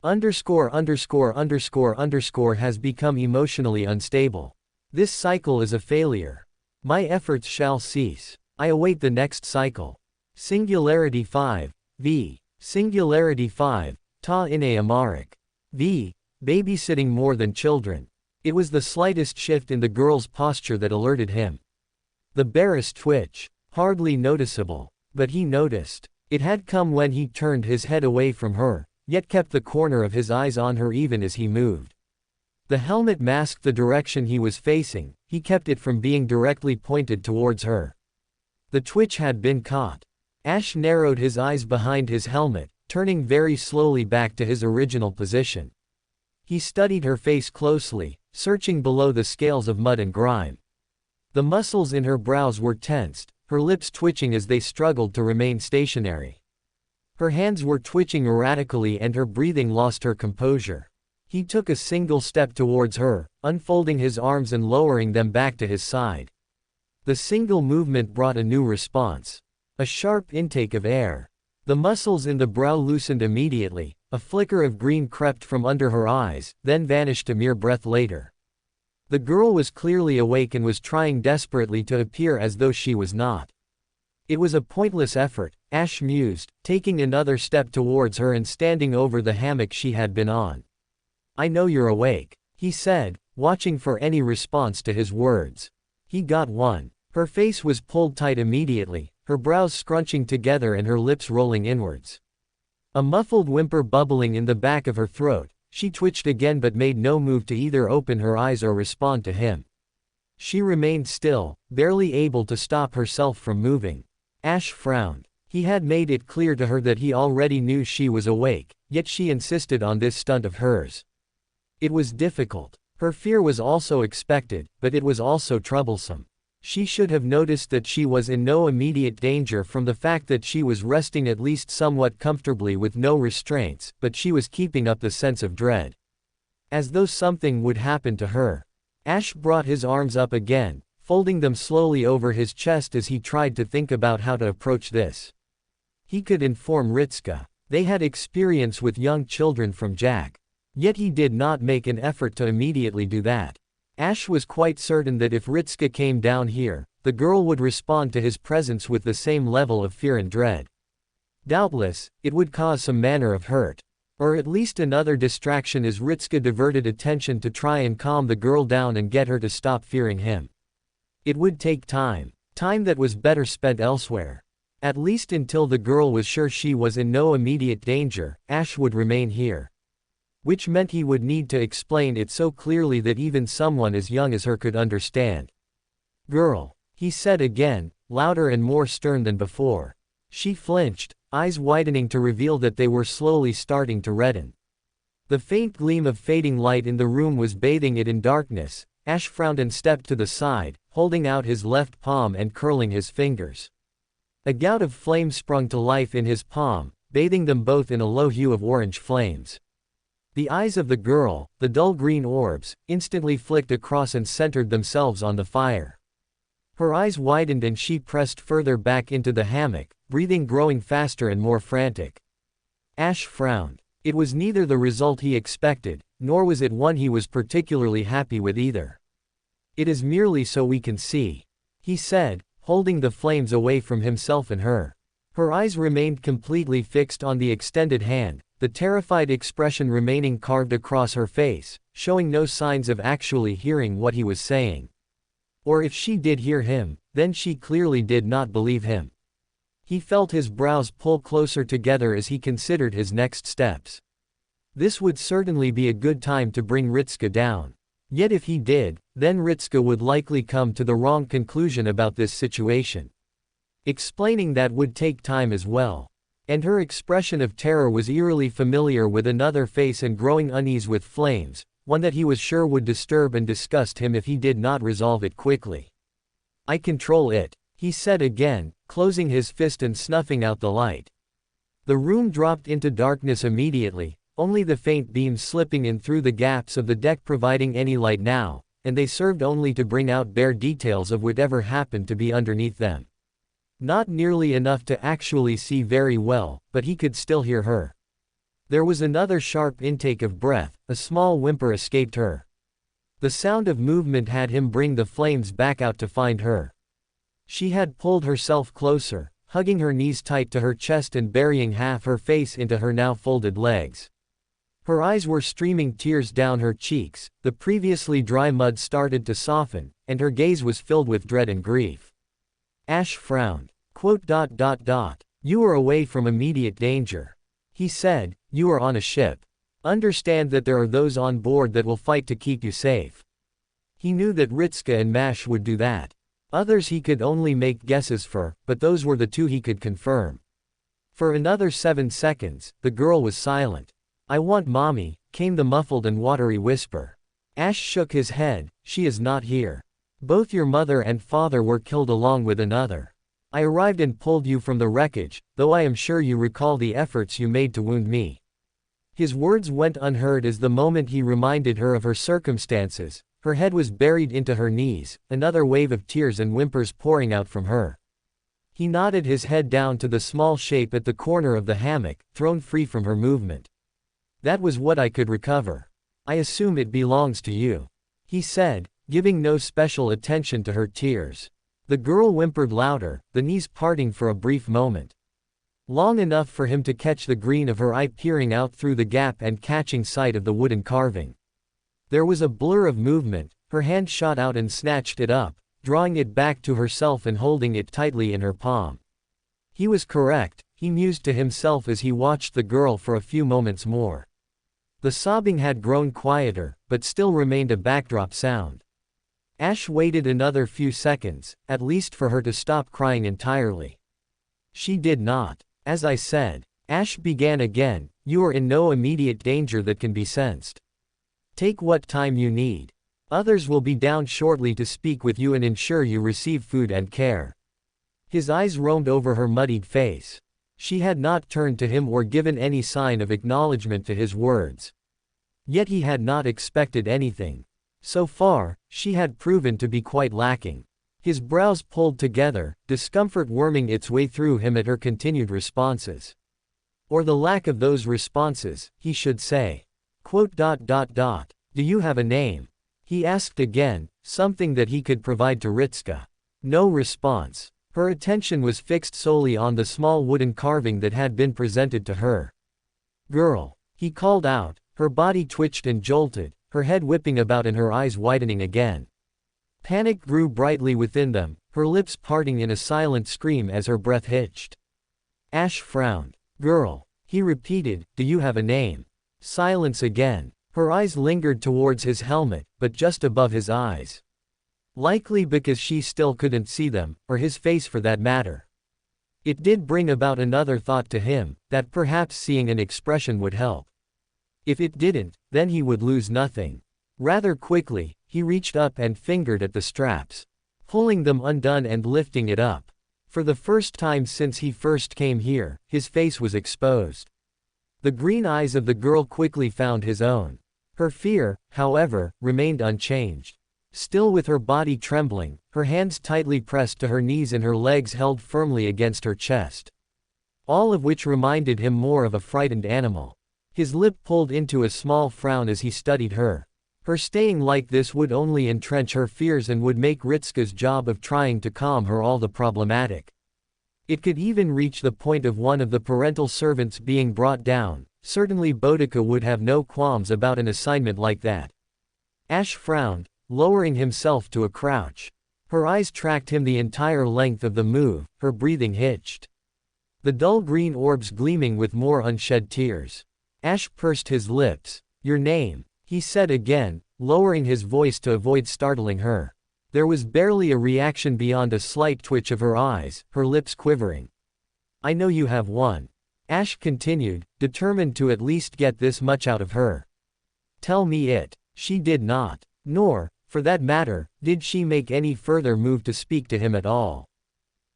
__ has become emotionally unstable. This cycle is a failure. My efforts shall cease. I await the next cycle. Singularity 5. V. Singularity 5. Ta ine amaric. V. Babysitting more than children. It was the slightest shift in the girl's posture that alerted him. The barest twitch. Hardly noticeable. But he noticed. It had come when he turned his head away from her, yet kept the corner of his eyes on her even as he moved. The helmet masked the direction he was facing, he kept it from being directly pointed towards her. The twitch had been caught. Ash narrowed his eyes behind his helmet, turning very slowly back to his original position. He studied her face closely, searching below the scales of mud and grime. The muscles in her brows were tensed, her lips twitching as they struggled to remain stationary. Her hands were twitching erratically and her breathing lost her composure. He took a single step towards her, unfolding his arms and lowering them back to his side. The single movement brought a new response. A sharp intake of air. The muscles in the brow loosened immediately, a flicker of green crept from under her eyes, then vanished a mere breath later. The girl was clearly awake and was trying desperately to appear as though she was not. It was a pointless effort, Ash mused, taking another step towards her and standing over the hammock she had been on. "I know you're awake," he said, watching for any response to his words. He got one. Her face was pulled tight immediately, her brows scrunching together and her lips rolling inwards. A muffled whimper bubbling in the back of her throat, she twitched again but made no move to either open her eyes or respond to him. She remained still, barely able to stop herself from moving. Ash frowned. He had made it clear to her that he already knew she was awake, yet she insisted on this stunt of hers. It was difficult. Her fear was also expected, but it was also troublesome. She should have noticed that she was in no immediate danger from the fact that she was resting at least somewhat comfortably with no restraints, but she was keeping up the sense of dread. As though something would happen to her. Ash brought his arms up again, folding them slowly over his chest as he tried to think about how to approach this. He could inform Ritska. They had experience with young children from Jack. Yet he did not make an effort to immediately do that. Ash was quite certain that if Ritska came down here, the girl would respond to his presence with the same level of fear and dread. Doubtless, it would cause some manner of hurt. Or at least another distraction as Ritska diverted attention to try and calm the girl down and get her to stop fearing him. It would take time. Time that was better spent elsewhere. At least until the girl was sure she was in no immediate danger, Ash would remain here. Which meant he would need to explain it so clearly that even someone as young as her could understand. "Girl," he said again, louder and more stern than before. She flinched, eyes widening to reveal that they were slowly starting to redden. The faint gleam of fading light in the room was bathing it in darkness. Ash frowned and stepped to the side, holding out his left palm and curling his fingers. A gout of flame sprung to life in his palm, bathing them both in a low hue of orange flames. The eyes of the girl, the dull green orbs, instantly flicked across and centered themselves on the fire. Her eyes widened and she pressed further back into the hammock, breathing growing faster and more frantic. Ash frowned. It was neither the result he expected, nor was it one he was particularly happy with either. "It is merely so we can see," he said, holding the flames away from himself and her. Her eyes remained completely fixed on the extended hand, the terrified expression remaining carved across her face, showing no signs of actually hearing what he was saying. Or if she did hear him, then she clearly did not believe him. He felt his brows pull closer together as he considered his next steps. This would certainly be a good time to bring Ritska down. Yet if he did, then Ritska would likely come to the wrong conclusion about this situation. Explaining that would take time as well. And her expression of terror was eerily familiar with another face and growing unease with flames, one that he was sure would disturb and disgust him if he did not resolve it quickly. "I control it," he said again, closing his fist and snuffing out the light. The room dropped into darkness immediately, only the faint beams slipping in through the gaps of the deck providing any light now, and they served only to bring out bare details of whatever happened to be underneath them. Not nearly enough to actually see very well, but he could still hear her. There was another sharp intake of breath, a small whimper escaped her. The sound of movement had him bring the flames back out to find her. She had pulled herself closer, hugging her knees tight to her chest and burying half her face into her now folded legs. Her eyes were streaming tears down her cheeks, the previously dry mud started to soften, and her gaze was filled with dread and grief. Ash frowned. "You are away from immediate danger," he said. "You are on a ship. Understand that there are those on board that will fight to keep you safe." He knew that Ritska and Mash would do that. Others he could only make guesses for, but those were the two he could confirm. For another 7 seconds, the girl was silent. "I want mommy," came the muffled and watery whisper. Ash shook his head. "She is not here. Both your mother and father were killed along with another. I arrived and pulled you from the wreckage, though I am sure you recall the efforts you made to wound me." His words went unheard as the moment he reminded her of her circumstances, her head was buried into her knees, another wave of tears and whimpers pouring out from her. He nodded his head down to the small shape at the corner of the hammock, thrown free from her movement. That was what I could recover. I assume it belongs to you, he said, giving no special attention to her tears. The girl whimpered louder, the knees parting for a brief moment. Long enough for him to catch the green of her eye peering out through the gap and catching sight of the wooden carving. There was a blur of movement, her hand shot out and snatched it up, drawing it back to herself and holding it tightly in her palm. He was correct, he mused to himself as he watched the girl for a few moments more. The sobbing had grown quieter, but still remained a backdrop sound. Ash waited another few seconds, at least for her to stop crying entirely. She did not. As I said, Ash began again, you are in no immediate danger that can be sensed. Take what time you need. Others will be down shortly to speak with you and ensure you receive food and care. His eyes roamed over her muddied face. She had not turned to him or given any sign of acknowledgement to his words. Yet he had not expected anything. So far, she had proven to be quite lacking. His brows pulled together, discomfort worming its way through him at her continued responses. Or the lack of those responses, he should say. "Do you have a name?" he asked again, something that he could provide to Ritska. No response. Her attention was fixed solely on the small wooden carving that had been presented to her. "Girl," he called out, her body twitched and jolted, her head whipping about and her eyes widening again. Panic grew brightly within them, her lips parting in a silent scream as her breath hitched. Ash frowned. "Girl," he repeated, "do you have a name?" Silence again. Her eyes lingered towards his helmet, but just above his eyes. Likely because she still couldn't see them, or his face for that matter. It did bring about another thought to him, that perhaps seeing an expression would help. If it didn't, then he would lose nothing. Rather quickly, he reached up and fingered at the straps, pulling them undone and lifting it up. For the first time since he first came here, his face was exposed. The green eyes of the girl quickly found his own. Her fear, however, remained unchanged. Still with her body trembling, her hands tightly pressed to her knees and her legs held firmly against her chest. All of which reminded him more of a frightened animal. His lip pulled into a small frown as he studied her. Her staying like this would only entrench her fears and would make Ritska's job of trying to calm her all the problematic. It could even reach the point of one of the parental servants being brought down. Certainly Boudica would have no qualms about an assignment like that. Ash frowned, lowering himself to a crouch. Her eyes tracked him the entire length of the move, her breathing hitched. The dull green orbs gleaming with more unshed tears. Ash pursed his lips. "Your name," he said again, lowering his voice to avoid startling her. There was barely a reaction beyond a slight twitch of her eyes, her lips quivering. "I know you have one," Ash continued, determined to at least get this much out of her. "Tell me it." She did not. Nor, for that matter, did she make any further move to speak to him at all.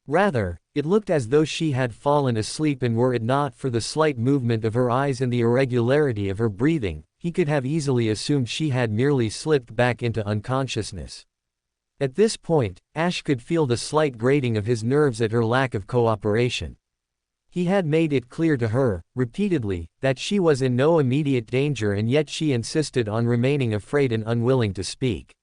Rather, it looked as though she had fallen asleep, and were it not for the slight movement of her eyes and the irregularity of her breathing, he could have easily assumed she had merely slipped back into unconsciousness. At this point, Ash could feel the slight grating of his nerves at her lack of cooperation. He had made it clear to her, repeatedly, that she was in no immediate danger, and yet she insisted on remaining afraid and unwilling to speak.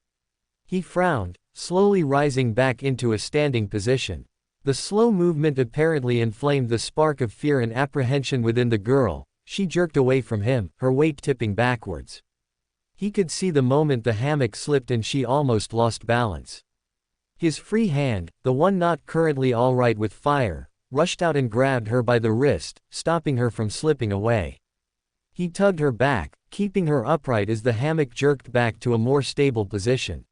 He frowned, slowly rising back into a standing position. The slow movement apparently inflamed the spark of fear and apprehension within the girl. She jerked away from him, her weight tipping backwards. He could see the moment the hammock slipped and she almost lost balance. His free hand, the one not currently all right with fire, rushed out and grabbed her by the wrist, stopping her from slipping away. He tugged her back, keeping her upright as the hammock jerked back to a more stable position.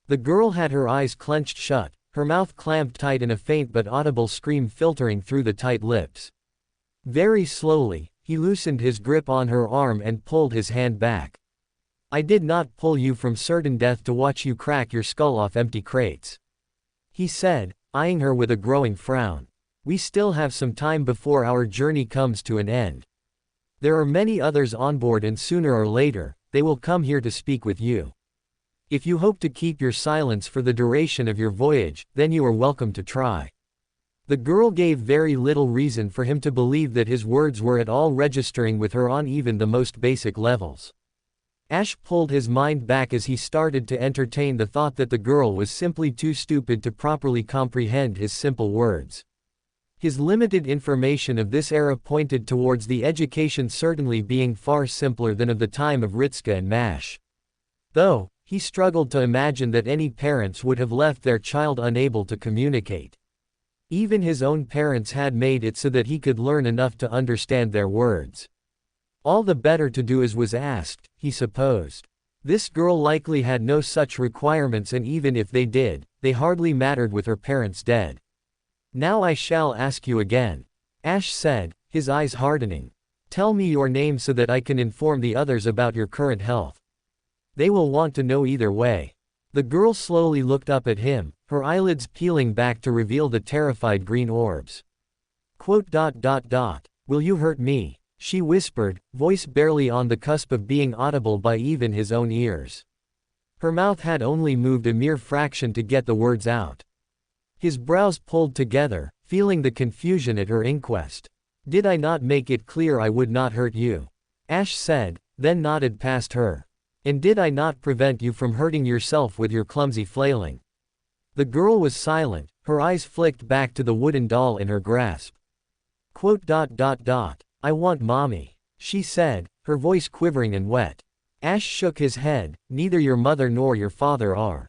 The girl had her eyes clenched shut, her mouth clamped tight, and a faint but audible scream filtering through the tight lips. Very slowly, he loosened his grip on her arm and pulled his hand back. "I did not pull you from certain death to watch you crack your skull off empty crates," he said, eyeing her with a growing frown. "We still have some time before our journey comes to an end. There are many others on board, and sooner or later, they will come here to speak with you. If you hope to keep your silence for the duration of your voyage, then you are welcome to try. The girl gave very little reason for him to believe that his words were at all registering with her on even the most basic levels. Ash pulled his mind back as he started to entertain the thought that the girl was simply too stupid to properly comprehend his simple words. His limited information of this era pointed towards the education certainly being far simpler than of the time of Ritska and Mash. Though, he struggled to imagine that any parents would have left their child unable to communicate. Even his own parents had made it so that he could learn enough to understand their words. All the better to do as was asked, he supposed. This girl likely had no such requirements, and even if they did, they hardly mattered with her parents dead. Now I shall ask you again, Ash said, his eyes hardening. Tell me your name so that I can inform the others about your current health. They will want to know either way. The girl slowly looked up at him, her eyelids peeling back to reveal the terrified green orbs. Will you hurt me? She whispered, voice barely on the cusp of being audible by even his own ears. Her mouth had only moved a mere fraction to get the words out. His brows pulled together, feeling the confusion at her inquest. Did I not make it clear I would not hurt you? Ash said, then nodded past her. And did I not prevent you from hurting yourself with your clumsy flailing? The girl was silent, her eyes flicked back to the wooden doll in her grasp. I want mommy, she said, her voice quivering and wet. Ash shook his head, neither your mother nor your father are.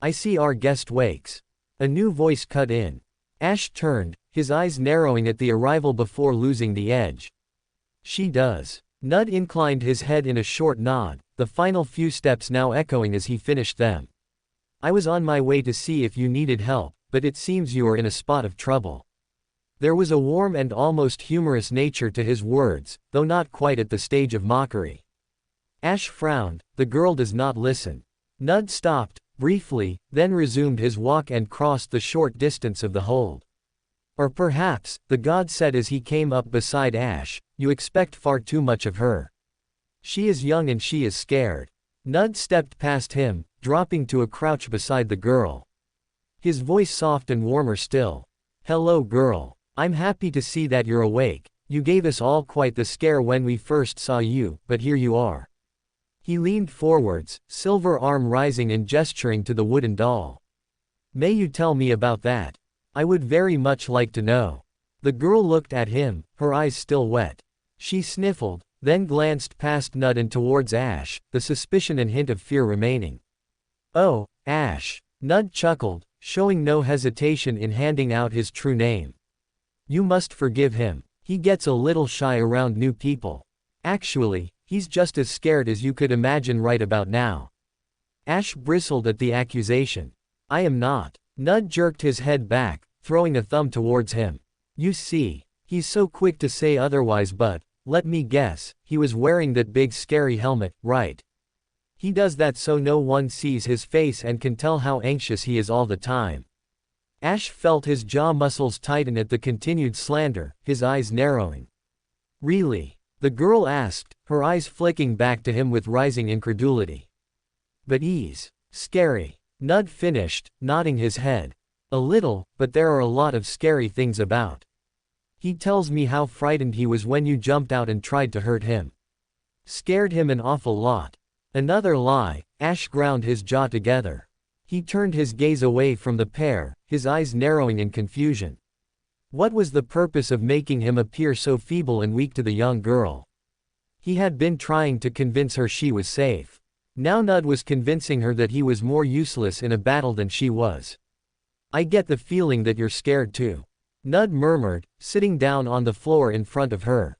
I see our guest wakes. A new voice cut in. Ash turned, his eyes narrowing at the arrival before losing the edge. She does. Nud inclined his head in a short nod, the final few steps now echoing as he finished them. I was on my way to see if you needed help, but it seems you are in a spot of trouble. There was a warm and almost humorous nature to his words, though not quite at the stage of mockery. Ash frowned, the girl does not listen. Nud stopped, briefly, then resumed his walk and crossed the short distance of the hold. Or perhaps, the god said as he came up beside Ash, you expect far too much of her. She is young and she is scared. Nud stepped past him, dropping to a crouch beside the girl. His voice soft and warmer still. Hello girl. I'm happy to see that you're awake. You gave us all quite the scare when we first saw you, but here you are. He leaned forwards, silver arm rising and gesturing to the wooden doll. May you tell me about that? I would very much like to know. The girl looked at him, her eyes still wet. She sniffled, then glanced past Nud and towards Ash, the suspicion and hint of fear remaining. Oh, Ash. Nud chuckled, showing no hesitation in handing out his true name. You must forgive him. He gets a little shy around new people. Actually, he's just as scared as you could imagine right about now. Ash bristled at the accusation. I am not. Nud jerked his head back, throwing a thumb towards him. You see, he's so quick to say otherwise, but, let me guess, he was wearing that big scary helmet, right? He does that so no one sees his face and can tell how anxious he is all the time. Ash felt his jaw muscles tighten at the continued slander, his eyes narrowing. Really? The girl asked, her eyes flicking back to him with rising incredulity. But he's scary. Nud finished, nodding his head. A little, but there are a lot of scary things about. He tells me how frightened he was when you jumped out and tried to hurt him. Scared him an awful lot. Another lie. Ash ground his jaw together. He turned his gaze away from the pair, his eyes narrowing in confusion. What was the purpose of making him appear so feeble and weak to the young girl? He had been trying to convince her she was safe. Now Nud was convincing her that he was more useless in a battle than she was. I get the feeling that you're scared too. Nud murmured, sitting down on the floor in front of her.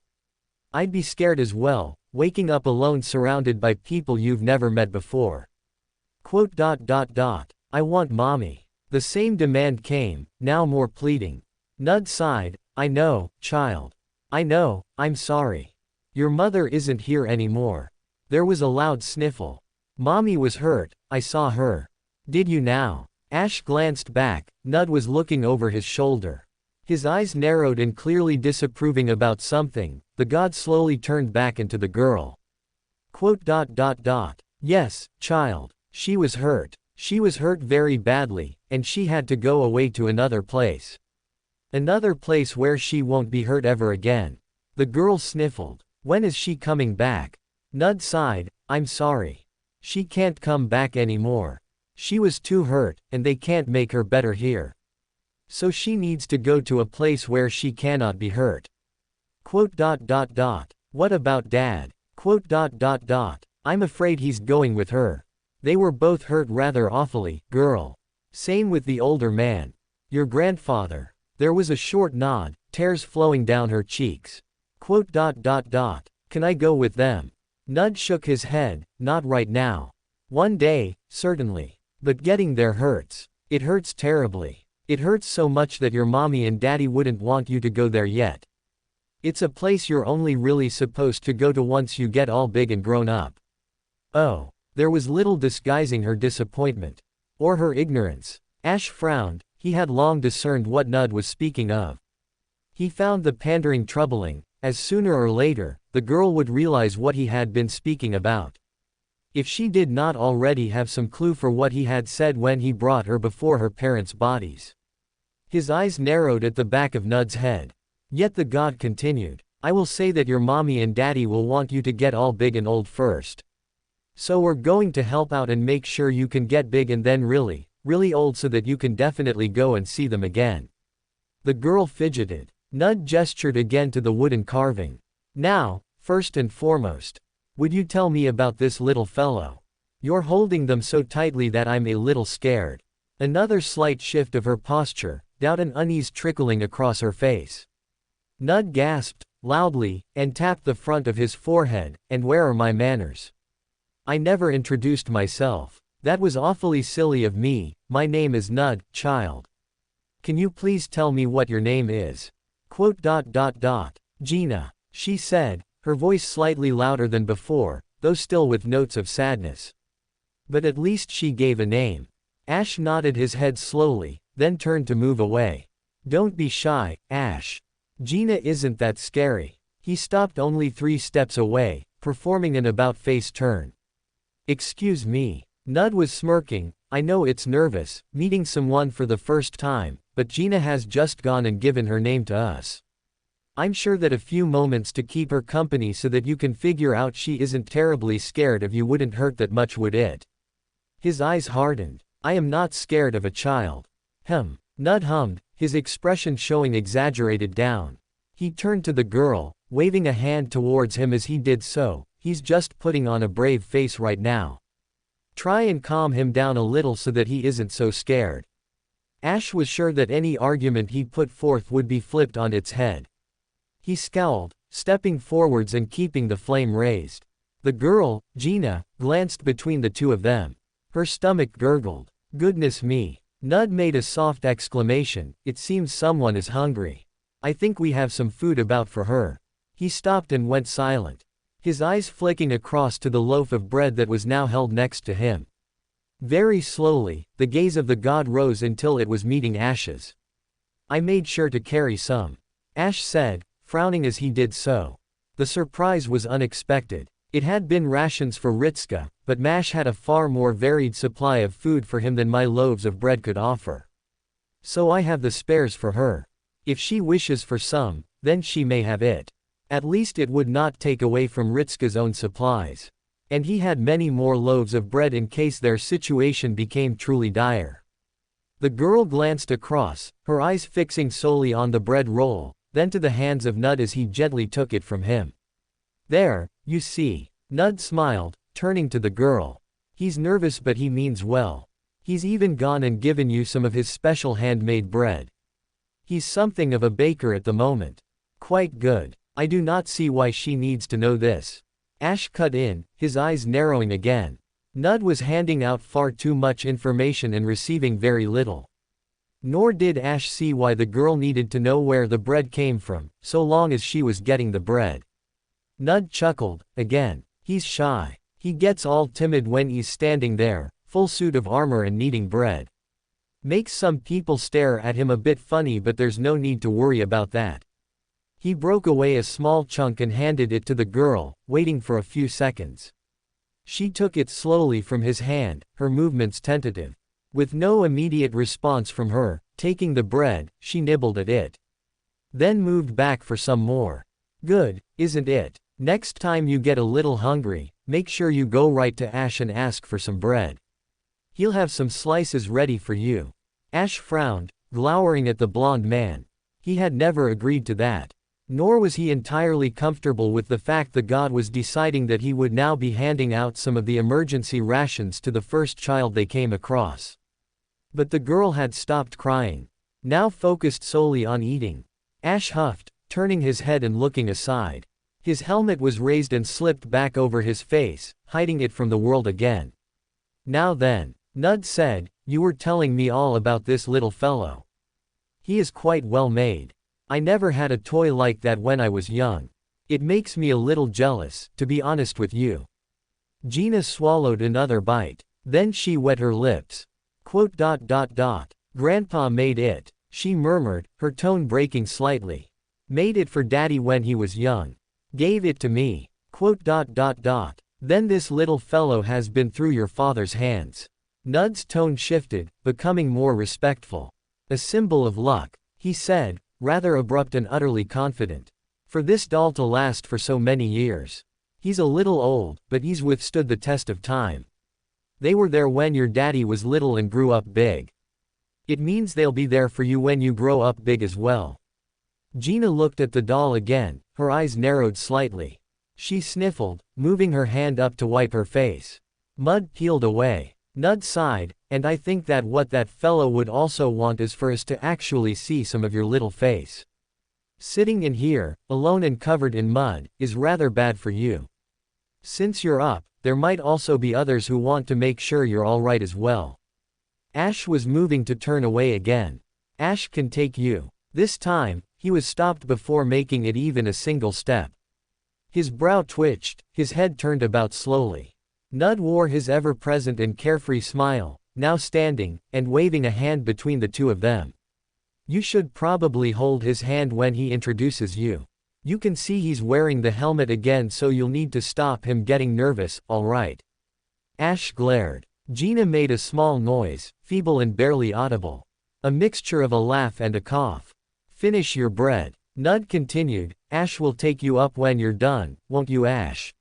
I'd be scared as well, waking up alone surrounded by people you've never met before. I want mommy. The same demand came, now more pleading. Nud sighed, I know, child. I know, I'm sorry. Your mother isn't here anymore. There was a loud sniffle. Mommy was hurt, I saw her. Did you now? Ash glanced back, Nud was looking over his shoulder. His eyes narrowed and clearly disapproving about something, the god slowly turned back into the girl. Yes, child. She was hurt. She was hurt very badly, and she had to go away to another place. Another place where she won't be hurt ever again. The girl sniffled. When is she coming back? Nud sighed, I'm sorry. She can't come back anymore. She was too hurt, and they can't make her better here. So she needs to go to a place where she cannot be hurt. What about Dad? I'm afraid he's going with her. They were both hurt rather awfully, girl. Same with the older man. Your grandfather. There was a short nod, tears flowing down her cheeks. Can I go with them? Nud shook his head, not right now. One day, certainly. But getting there hurts. It hurts terribly. It hurts so much that your mommy and daddy wouldn't want you to go there yet. It's a place you're only really supposed to go to once you get all big and grown up. Oh. There was little disguising her disappointment. Or her ignorance. Ash frowned, he had long discerned what Nud was speaking of. He found the pandering troubling, as sooner or later, the girl would realize what he had been speaking about. If she did not already have some clue for what he had said when he brought her before her parents' bodies. His eyes narrowed at the back of Nud's head. Yet the god continued, I will say that your mommy and daddy will want you to get all big and old first. So we're going to help out and make sure you can get big and then really, really old so that you can definitely go and see them again. The girl fidgeted. Nud gestured again to the wooden carving. Now, first and foremost, would you tell me about this little fellow? You're holding them so tightly that I'm a little scared. Another slight shift of her posture, doubt and unease trickling across her face. Nud gasped, loudly, and tapped the front of his forehead, and where are my manners? I never introduced myself. That was awfully silly of me. My name is Nud, child. Can you please tell me what your name is? Gina, she said, her voice slightly louder than before, though still with notes of sadness. But at least she gave a name. Ash nodded his head slowly, then turned to move away. Don't be shy, Ash. Gina isn't that scary. He stopped only 3 steps away, performing an about-face turn. Excuse me. Nud was smirking, I know it's nervous, meeting someone for the first time, but Gina has just gone and given her name to us. I'm sure that a few moments to keep her company so that you can figure out she isn't terribly scared of you wouldn't hurt that much, would it? His eyes hardened. I am not scared of a child. Nud hummed, his expression showing exaggerated down. He turned to the girl, waving a hand towards him as he did so. He's just putting on a brave face right now. Try and calm him down a little so that he isn't so scared. Ash was sure that any argument he put forth would be flipped on its head. He scowled, stepping forwards and keeping the flame raised. The girl, Gina, glanced between the two of them. Her stomach gurgled. Goodness me. Nud made a soft exclamation, it seems someone is hungry. I think we have some food about for her. He stopped and went silent. His eyes flicking across to the loaf of bread that was now held next to him. Very slowly, the gaze of the god rose until it was meeting Ash's. I made sure to carry some. Ash said, frowning as he did so. The surprise was unexpected. It had been rations for Ritska, but Mash had a far more varied supply of food for him than my loaves of bread could offer. So I have the spares for her. If she wishes for some, then she may have it. At least it would not take away from Ritska's own supplies. And he had many more loaves of bread in case their situation became truly dire. The girl glanced across, her eyes fixing solely on the bread roll, then to the hands of Nud as he gently took it from him. There, you see. Nud smiled, turning to the girl. He's nervous but he means well. He's even gone and given you some of his special handmade bread. He's something of a baker at the moment. Quite good. I do not see why she needs to know this. Ash cut in, his eyes narrowing again. Nud was handing out far too much information and receiving very little. Nor did Ash see why the girl needed to know where the bread came from, so long as she was getting the bread. Nud chuckled, again. He's shy. He gets all timid when he's standing there, full suit of armor and kneading bread. Makes some people stare at him a bit funny, but there's no need to worry about that. He broke away a small chunk and handed it to the girl, waiting for a few seconds. She took it slowly from his hand, her movements tentative. With no immediate response from her, taking the bread, she nibbled at it. Then moved back for some more. Good, isn't it? Next time you get a little hungry, make sure you go right to Ash and ask for some bread. He'll have some slices ready for you. Ash frowned, glowering at the blond man. He had never agreed to that. Nor was he entirely comfortable with the fact the god was deciding that he would now be handing out some of the emergency rations to the first child they came across. But the girl had stopped crying, now focused solely on eating. Ash huffed, turning his head and looking aside. His helmet was raised and slipped back over his face, hiding it from the world again. Now then, Nud said, you were telling me all about this little fellow. He is quite well made. I never had a toy like that when I was young. It makes me a little jealous, to be honest with you. Gina swallowed another bite. Then she wet her lips. Grandpa made it, she murmured, her tone breaking slightly. Made it for Daddy when he was young. Gave it to me. Then this little fellow has been through your father's hands. Nud's tone shifted, becoming more respectful. A symbol of luck, he said, rather abrupt and utterly confident. For this doll to last for so many years. He's a little old, but he's withstood the test of time. They were there when your daddy was little and grew up big. It means they'll be there for you when you grow up big as well. Gina looked at the doll again, her eyes narrowed slightly. She sniffled, moving her hand up to wipe her face. Mud peeled away. Nud sighed, and I think that what that fellow would also want is for us to actually see some of your little face. Sitting in here, alone and covered in mud, is rather bad for you. Since you're up, there might also be others who want to make sure you're alright as well. Ash was moving to turn away again. Ash can take you. This time, he was stopped before making it even a single step. His brow twitched, his head turned about slowly. Nud wore his ever-present and carefree smile, now standing, and waving a hand between the two of them. You should probably hold his hand when he introduces you. You can see he's wearing the helmet again, so you'll need to stop him getting nervous, alright? Ash glared. Gina made a small noise, feeble and barely audible. A mixture of a laugh and a cough. Finish your bread. Nud continued, Ash will take you up when you're done, won't you, Ash?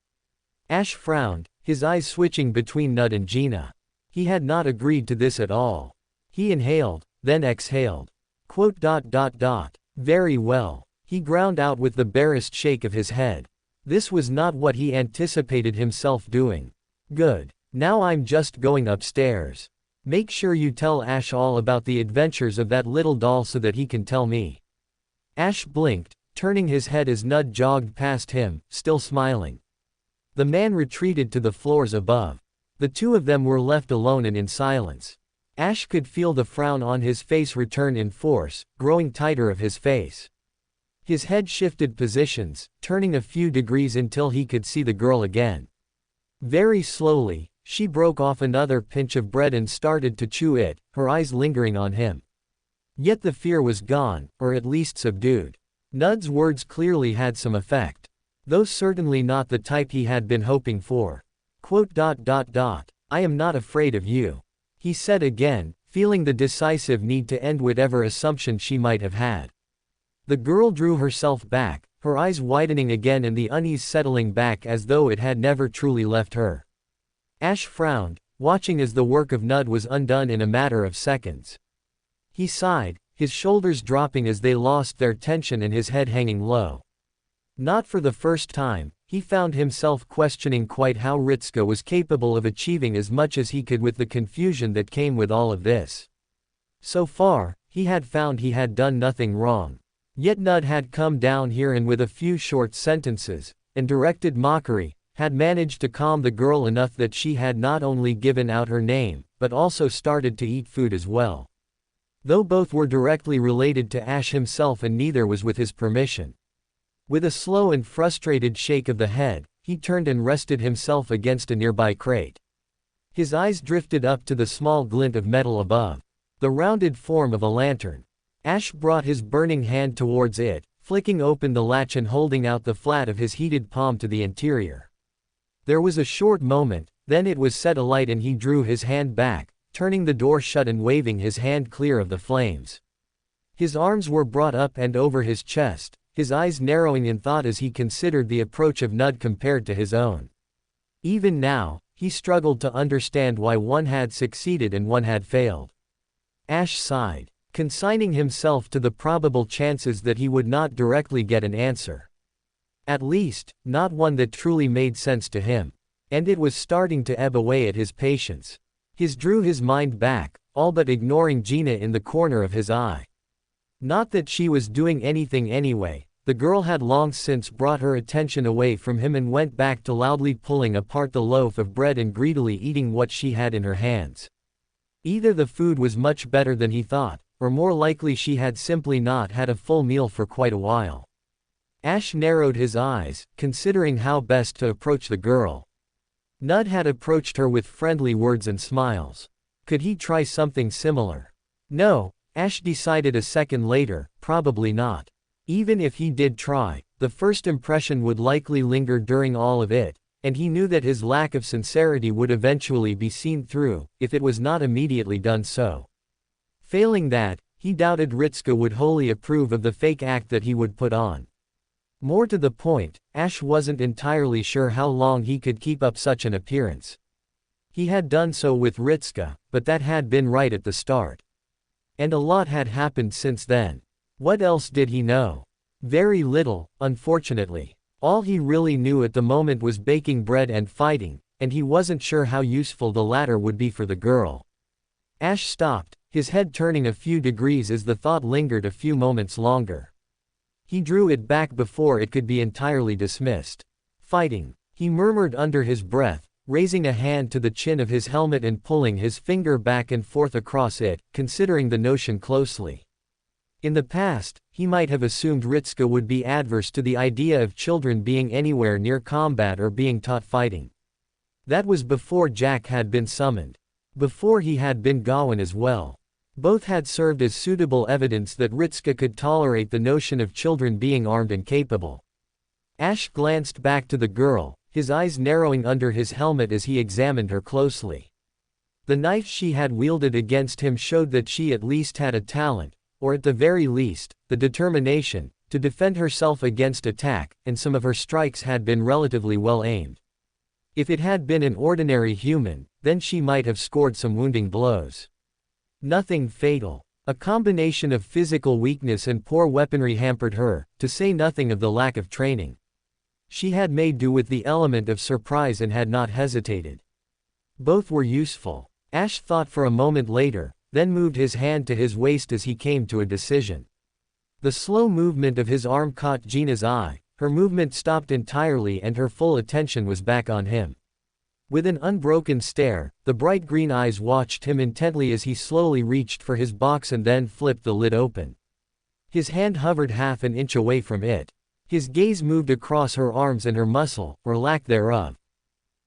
Ash frowned, his eyes switching between Nud and Gina. He had not agreed to this at all. He inhaled, then exhaled. Very well. He ground out with the barest shake of his head. This was not what he anticipated himself doing. Good. Now I'm just going upstairs. Make sure you tell Ash all about the adventures of that little doll so that he can tell me. Ash blinked, turning his head as Nud jogged past him, still smiling. The man retreated to the floors above. The two of them were left alone and in silence. Ash could feel the frown on his face return in force, growing tighter of his face. His head shifted positions, turning a few degrees until he could see the girl again. Very slowly, she broke off another pinch of bread and started to chew it, her eyes lingering on him. Yet the fear was gone, or at least subdued. Nud's words clearly had some effect. Though certainly not the type he had been hoping for. I am not afraid of you. He said again, feeling the decisive need to end whatever assumption she might have had. The girl drew herself back, her eyes widening again and the unease settling back as though it had never truly left her. Ash frowned, watching as the work of Nud was undone in a matter of seconds. He sighed, his shoulders dropping as they lost their tension and his head hanging low. Not for the first time, he found himself questioning quite how Ritska was capable of achieving as much as he could with the confusion that came with all of this. So far, he had found he had done nothing wrong. Yet Nud had come down here and with a few short sentences, and directed mockery, had managed to calm the girl enough that she had not only given out her name, but also started to eat food as well. Though both were directly related to Ash himself and neither was with his permission. With a slow and frustrated shake of the head, he turned and rested himself against a nearby crate. His eyes drifted up to the small glint of metal above. The rounded form of a lantern. Ash brought his burning hand towards it, flicking open the latch and holding out the flat of his heated palm to the interior. There was a short moment, Then it was set alight and he drew his hand back, turning the door shut and waving his hand clear of the flames. His arms were brought up and over his chest, his eyes narrowing in thought as he considered the approach of Nud compared to his own. Even now, he struggled to understand why one had succeeded and one had failed. Ash sighed, consigning himself to the probable chances that he would not directly get an answer. At least, not one that truly made sense to him. And it was starting to ebb away at his patience. He drew his mind back, all but ignoring Gina in the corner of his eye. Not that she was doing anything anyway, the girl had long since brought her attention away from him and went back to loudly pulling apart the loaf of bread and greedily eating what she had in her hands. Either the food was much better than he thought, or more likely she had simply not had a full meal for quite a while. Ash narrowed his eyes, considering how best to approach the girl. Nud had approached her with friendly words and smiles. Could he try something similar? No, Ash decided a second later, probably not. Even if he did try, the first impression would likely linger during all of it, and he knew that his lack of sincerity would eventually be seen through, if it was not immediately done so. Failing that, he doubted Ritska would wholly approve of the fake act that he would put on. More to the point, Ash wasn't entirely sure how long he could keep up such an appearance. He had done so with Ritska, but that had been right at the start. And a lot had happened since then. What else did he know? Very little, unfortunately. All he really knew at the moment was baking bread and fighting, and he wasn't sure how useful the latter would be for the girl. Ash stopped, his head turning a few degrees as the thought lingered a few moments longer. He drew it back before it could be entirely dismissed. Fighting, he murmured under his breath, raising a hand to the chin of his helmet and pulling his finger back and forth across it, considering the notion closely. In the past, he might have assumed Ritska would be adverse to the idea of children being anywhere near combat or being taught fighting. That was before Jack had been summoned. Before he had been Gawain as well. Both had served as suitable evidence that Ritska could tolerate the notion of children being armed and capable. Ash glanced back to the girl, his eyes narrowing under his helmet as he examined her closely. The knife she had wielded against him showed that she at least had a talent, or at the very least, the determination, to defend herself against attack, and some of her strikes had been relatively well aimed. If it had been an ordinary human, then she might have scored some wounding blows. Nothing fatal. A combination of physical weakness and poor weaponry hampered her, to say nothing of the lack of training. She had made do with the element of surprise and had not hesitated. Both were useful. Ash thought for a moment later, then moved his hand to his waist as he came to a decision. The slow movement of his arm caught Gina's eye, her movement stopped entirely and her full attention was back on him. With an unbroken stare, the bright green eyes watched him intently as he slowly reached for his box and then flipped the lid open. His hand hovered half an inch away from it. His gaze moved across her arms and her muscle, or lack thereof.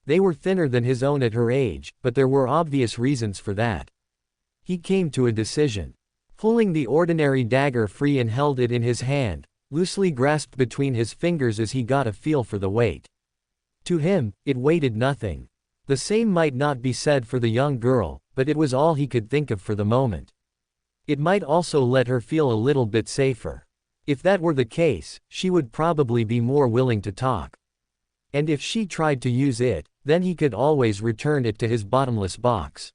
They were thinner than his own at her age, but there were obvious reasons for that. He came to a decision. Pulling the ordinary dagger free and held it in his hand, loosely grasped between his fingers as he got a feel for the weight. To him, it weighted nothing. The same might not be said for the young girl, but it was all he could think of for the moment. It might also let her feel a little bit safer. If that were the case, she would probably be more willing to talk. And if she tried to use it, then he could always return it to his bottomless box.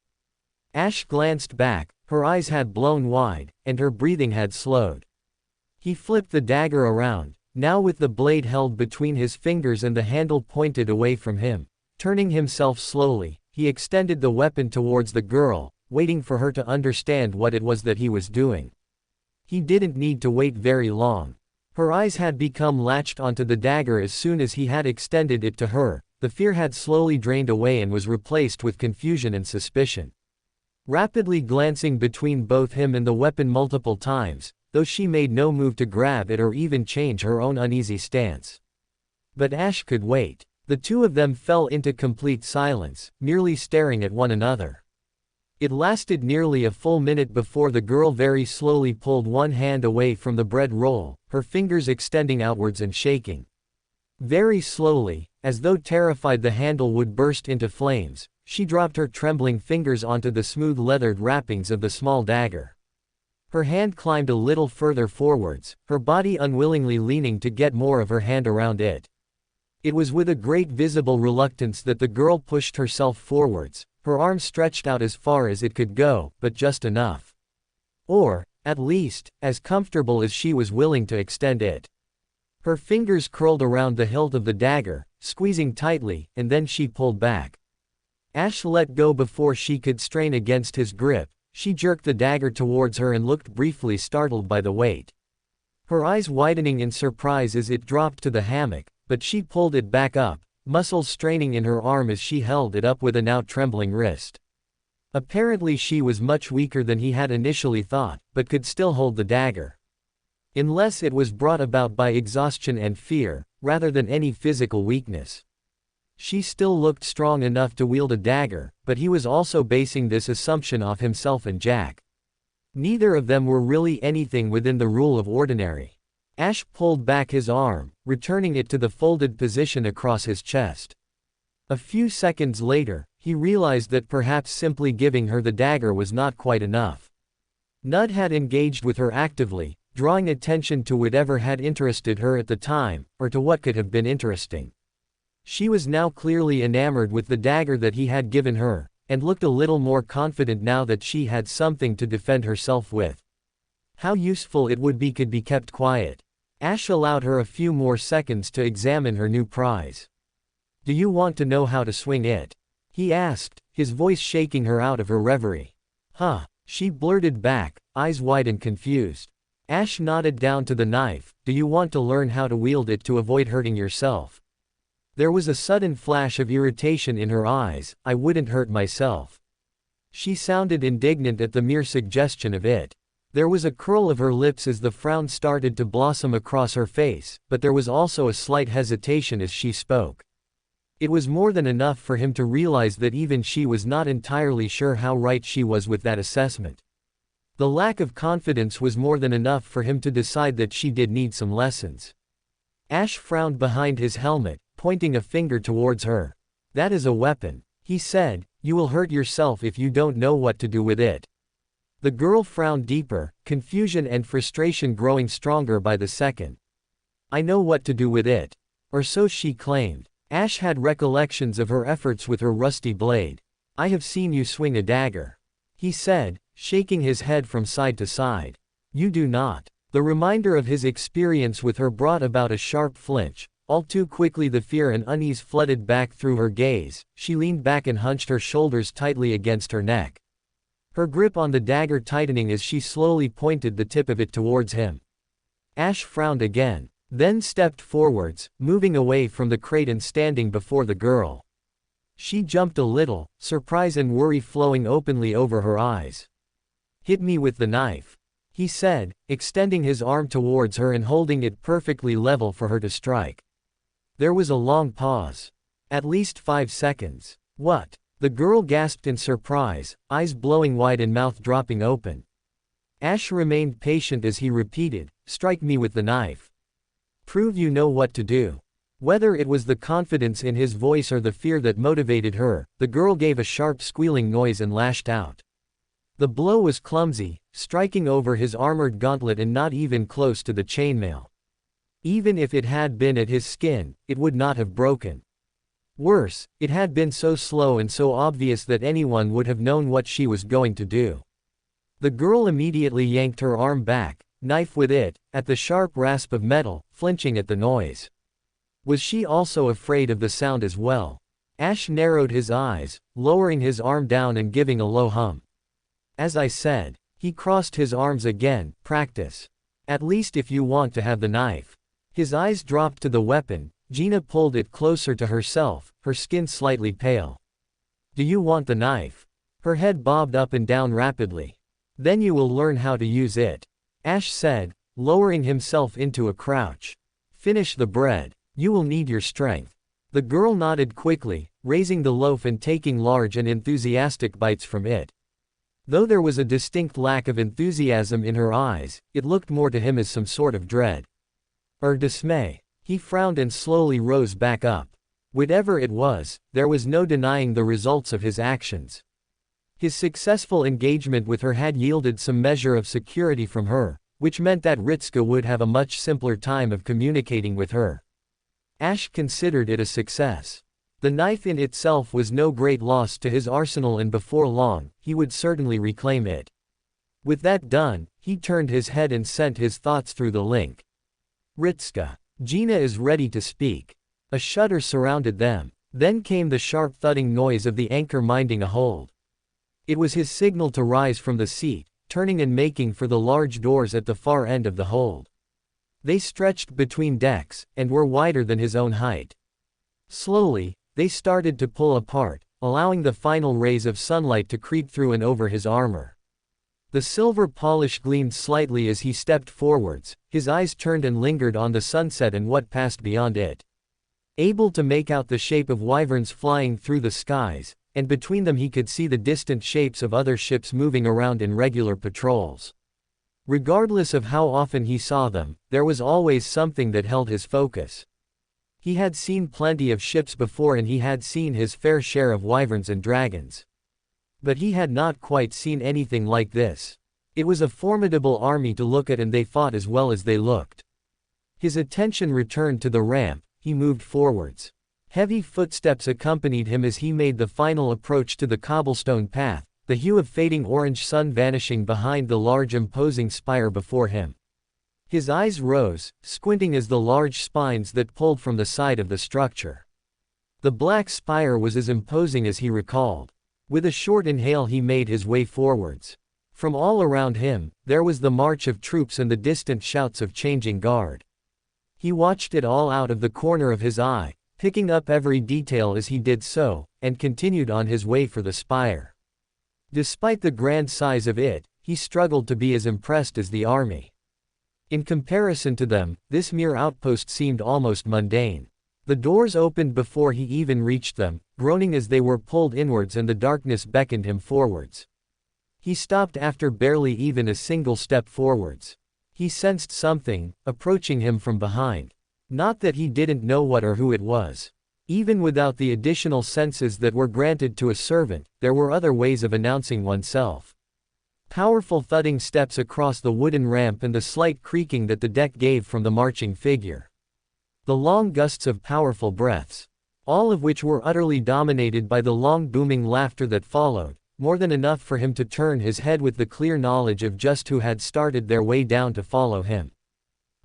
Ash glanced back, her eyes had blown wide, and her breathing had slowed. He flipped the dagger around, now with the blade held between his fingers and the handle pointed away from him. Turning himself slowly, he extended the weapon towards the girl, waiting for her to understand what it was that he was doing. He didn't need to wait very long. Her eyes had become latched onto the dagger as soon as he had extended it to her. The fear had slowly drained away and was replaced with confusion and suspicion. Rapidly glancing between both him and the weapon multiple times, though she made no move to grab it or even change her own uneasy stance. But Ash could wait. The two of them fell into complete silence, merely staring at one another. It lasted nearly a full minute before the girl very slowly pulled one hand away from the bread roll, her fingers extending outwards and shaking. Very slowly, as though terrified the handle would burst into flames, she dropped her trembling fingers onto the smooth leathered wrappings of the small dagger. Her hand climbed a little further forwards, her body unwillingly leaning to get more of her hand around it. It was with a great visible reluctance that the girl pushed herself forwards, her arm stretched out as far as it could go, but just enough. Or, at least, as comfortable as she was willing to extend it. Her fingers curled around the hilt of the dagger, squeezing tightly, and then she pulled back. Ash let go before she could strain against his grip. She jerked the dagger towards her and looked briefly startled by the weight. Her eyes widening in surprise as it dropped to the hammock, but she pulled it back up, muscles straining in her arm as she held it up with a now trembling wrist. Apparently she was much weaker than he had initially thought, but could still hold the dagger. Unless it was brought about by exhaustion and fear, rather than any physical weakness. She still looked strong enough to wield a dagger, but he was also basing this assumption off himself and Jack. Neither of them were really anything within the rule of ordinary. Ash pulled back his arm, returning it to the folded position across his chest. A few seconds later, he realized that perhaps simply giving her the dagger was not quite enough. Nud had engaged with her actively, drawing attention to whatever had interested her at the time, or to what could have been interesting. She was now clearly enamored with the dagger that he had given her, and looked a little more confident now that she had something to defend herself with. How useful it would be could be kept quiet. Ash allowed her a few more seconds to examine her new prize. "Do you want to know how to swing it?" he asked, his voice shaking her out of her reverie. "Huh," she blurted back, eyes wide and confused. Ash nodded down to the knife. "Do you want to learn how to wield it to avoid hurting yourself?" There was a sudden flash of irritation in her eyes. "I wouldn't hurt myself." She sounded indignant at the mere suggestion of it. There was a curl of her lips as the frown started to blossom across her face, but there was also a slight hesitation as she spoke. It was more than enough for him to realize that even she was not entirely sure how right she was with that assessment. The lack of confidence was more than enough for him to decide that she did need some lessons. Ash frowned behind his helmet, pointing a finger towards her. "That is a weapon," he said. "You will hurt yourself if you don't know what to do with it." The girl frowned deeper, confusion and frustration growing stronger by the second. "I know what to do with it." Or so she claimed. Ash had recollections of her efforts with her rusty blade. "I have seen you swing a dagger," he said, shaking his head from side to side. "You do not." The reminder of his experience with her brought about a sharp flinch. All too quickly the fear and unease flooded back through her gaze. She leaned back and hunched her shoulders tightly against her neck. Her grip on the dagger tightening as she slowly pointed the tip of it towards him. Ash frowned again, then stepped forwards, moving away from the crate and standing before the girl. She jumped a little, surprise and worry flowing openly over her eyes. "Hit me with the knife," he said, extending his arm towards her and holding it perfectly level for her to strike. There was a long pause. At least 5 seconds. "What?" The girl gasped in surprise, eyes blowing wide and mouth dropping open. Ash remained patient as he repeated, "Strike me with the knife. Prove you know what to do." Whether it was the confidence in his voice or the fear that motivated her, the girl gave a sharp squealing noise and lashed out. The blow was clumsy, striking over his armored gauntlet and not even close to the chainmail. Even if it had been at his skin, it would not have broken. Worse, it had been so slow and so obvious that anyone would have known what she was going to do. The girl immediately yanked her arm back, knife with it, at the sharp rasp of metal, flinching at the noise. Was she also afraid of the sound as well? Ash narrowed his eyes, lowering his arm down and giving a low hum. "As I said," he crossed his arms again, "practice. At least if you want to have the knife." His eyes dropped to the weapon. Gina pulled it closer to herself, her skin slightly pale. "Do you want the knife?" Her head bobbed up and down rapidly. "Then you will learn how to use it," Ash said, lowering himself into a crouch. "Finish the bread. You will need your strength." The girl nodded quickly, raising the loaf and taking large and enthusiastic bites from it. Though there was a distinct lack of enthusiasm in her eyes, it looked more to him as some sort of dread. Or dismay. He frowned and slowly rose back up. Whatever it was, there was no denying the results of his actions. His successful engagement with her had yielded some measure of security from her, which meant that Ritska would have a much simpler time of communicating with her. Ash considered it a success. The knife in itself was no great loss to his arsenal, and before long, he would certainly reclaim it. With that done, he turned his head and sent his thoughts through the link. Ritska. Gina is ready to speak. A shudder surrounded them. Then came the sharp thudding noise of the anchor minding a hold. It was his signal to rise from the seat, turning and making for the large doors at the far end of the hold. They stretched between decks, and were wider than his own height. Slowly, they started to pull apart, allowing the final rays of sunlight to creep through and over his armor. The silver polish gleamed slightly as he stepped forwards, his eyes turned and lingered on the sunset and what passed beyond it. Able to make out the shape of wyverns flying through the skies, and between them he could see the distant shapes of other ships moving around in regular patrols. Regardless of how often he saw them, there was always something that held his focus. He had seen plenty of ships before, and he had seen his fair share of wyverns and dragons. But he had not quite seen anything like this. It was a formidable army to look at, and they fought as well as they looked. His attention returned to the ramp. He moved forwards. Heavy footsteps accompanied him as he made the final approach to the cobblestone path, the hue of fading orange sun vanishing behind the large imposing spire before him. His eyes rose, squinting as the large spines that pulled from the side of the structure. The black spire was as imposing as he recalled. With a short inhale he made his way forwards. From all around him, there was the march of troops and the distant shouts of changing guard. He watched it all out of the corner of his eye, picking up every detail as he did so, and continued on his way for the spire. Despite the grand size of it, he struggled to be as impressed as the army. In comparison to them, this mere outpost seemed almost mundane. The doors opened before he even reached them, groaning as they were pulled inwards, and the darkness beckoned him forwards. He stopped after barely even a single step forwards. He sensed something approaching him from behind. Not that he didn't know what or who it was. Even without the additional senses that were granted to a servant, there were other ways of announcing oneself. Powerful thudding steps across the wooden ramp and the slight creaking that the deck gave from the marching figure. The long gusts of powerful breaths. All of which were utterly dominated by the long booming laughter that followed, more than enough for him to turn his head with the clear knowledge of just who had started their way down to follow him.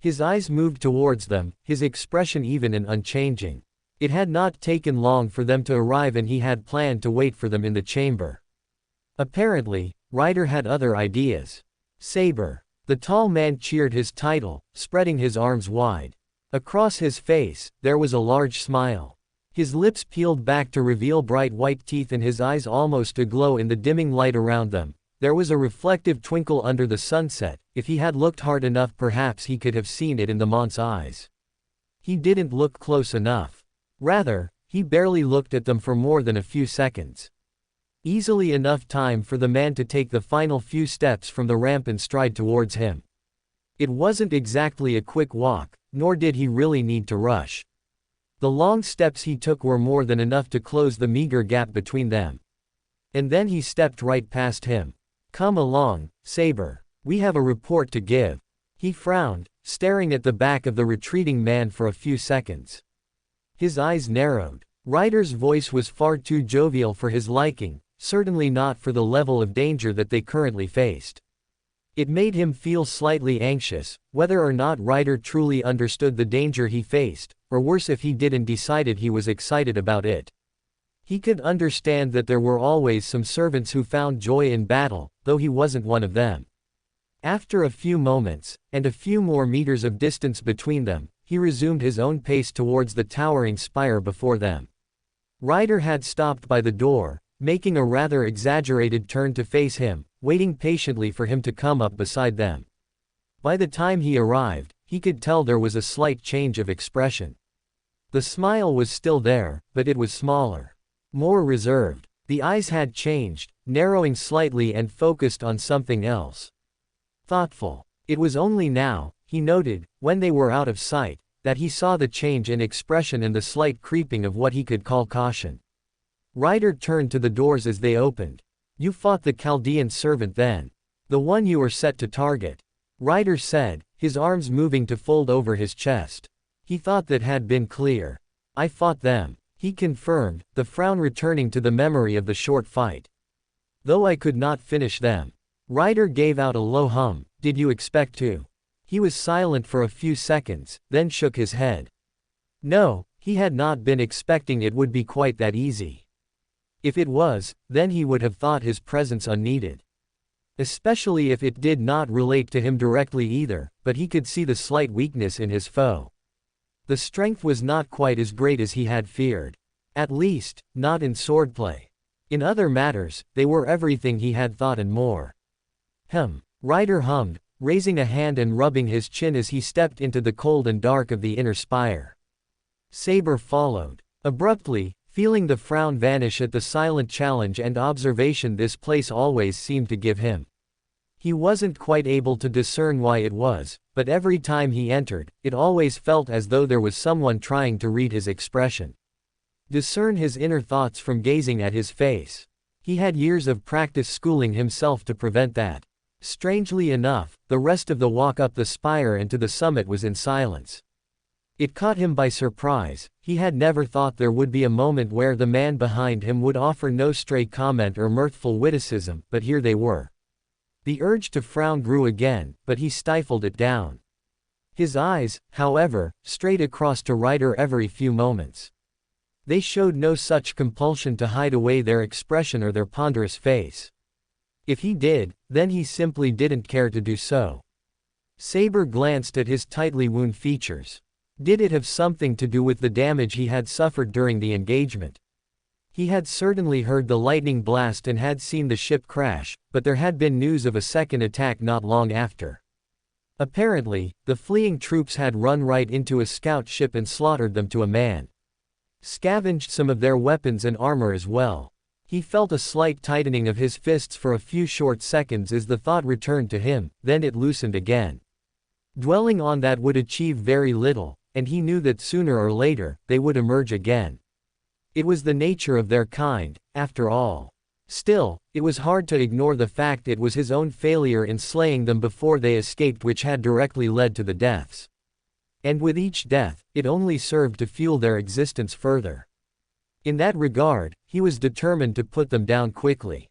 His eyes moved towards them, his expression even and unchanging. It had not taken long for them to arrive, and he had planned to wait for them in the chamber. Apparently, Ryder had other ideas. Saber. The tall man cheered his title, spreading his arms wide. Across his face, there was a large smile. His lips peeled back to reveal bright white teeth, and his eyes almost aglow in the dimming light around them. There was a reflective twinkle under the sunset. If he had looked hard enough, perhaps he could have seen it in the mont's eyes. He didn't look close enough. Rather, he barely looked at them for more than a few seconds. Easily enough time for the man to take the final few steps from the ramp and stride towards him. It wasn't exactly a quick walk, nor did he really need to rush. The long steps he took were more than enough to close the meager gap between them. And then he stepped right past him. "Come along, Saber. We have a report to give." He frowned, staring at the back of the retreating man for a few seconds. His eyes narrowed. Ryder's voice was far too jovial for his liking, certainly not for the level of danger that they currently faced. It made him feel slightly anxious, whether or not Ryder truly understood the danger he faced, or worse if he did and decided he was excited about it. He could understand that there were always some servants who found joy in battle, though he wasn't one of them. After a few moments, and a few more meters of distance between them, he resumed his own pace towards the towering spire before them. Ryder had stopped by the door, making a rather exaggerated turn to face him, waiting patiently for him to come up beside them. By the time he arrived, he could tell there was a slight change of expression. The smile was still there, but it was smaller. More reserved. The eyes had changed, narrowing slightly and focused on something else. Thoughtful. It was only now, he noted, when they were out of sight, that he saw the change in expression and the slight creeping of what he could call caution. Ryder turned to the doors as they opened. "You fought the Chaldean servant then. The one you were set to target," Ryder said, his arms moving to fold over his chest. He thought that had been clear. "I fought them," he confirmed, the frown returning to the memory of the short fight. "Though I could not finish them." Ryder gave out a low hum. "Did you expect to?" He was silent for a few seconds, then shook his head. No, he had not been expecting it would be quite that easy. If it was, then he would have thought his presence unneeded. Especially if it did not relate to him directly either, but he could see the slight weakness in his foe. The strength was not quite as great as he had feared. At least, not in swordplay. In other matters, they were everything he had thought and more. Ryder hummed, raising a hand and rubbing his chin as he stepped into the cold and dark of the inner spire. Saber followed. Abruptly, feeling the frown vanish at the silent challenge and observation this place always seemed to give him. He wasn't quite able to discern why it was, but every time he entered, it always felt as though there was someone trying to read his expression. Discern his inner thoughts from gazing at his face. He had years of practice schooling himself to prevent that. Strangely enough, the rest of the walk up the spire and to the summit was in silence. It caught him by surprise. He had never thought there would be a moment where the man behind him would offer no stray comment or mirthful witticism, but here they were. The urge to frown grew again, but he stifled it down. His eyes, however, strayed across to Ryder every few moments. They showed no such compulsion to hide away their expression or their ponderous face. If he did, then he simply didn't care to do so. Saber glanced at his tightly wound features. Did it have something to do with the damage he had suffered during the engagement? He had certainly heard the lightning blast and had seen the ship crash, but there had been news of a second attack not long after. Apparently, the fleeing troops had run right into a scout ship and slaughtered them to a man. Scavenged some of their weapons and armor as well. He felt a slight tightening of his fists for a few short seconds as the thought returned to him, then it loosened again. Dwelling on that would achieve very little, and he knew that sooner or later, they would emerge again. It was the nature of their kind, after all. Still, it was hard to ignore the fact it was his own failure in slaying them before they escaped which had directly led to the deaths. And with each death, it only served to fuel their existence further. In that regard, he was determined to put them down quickly.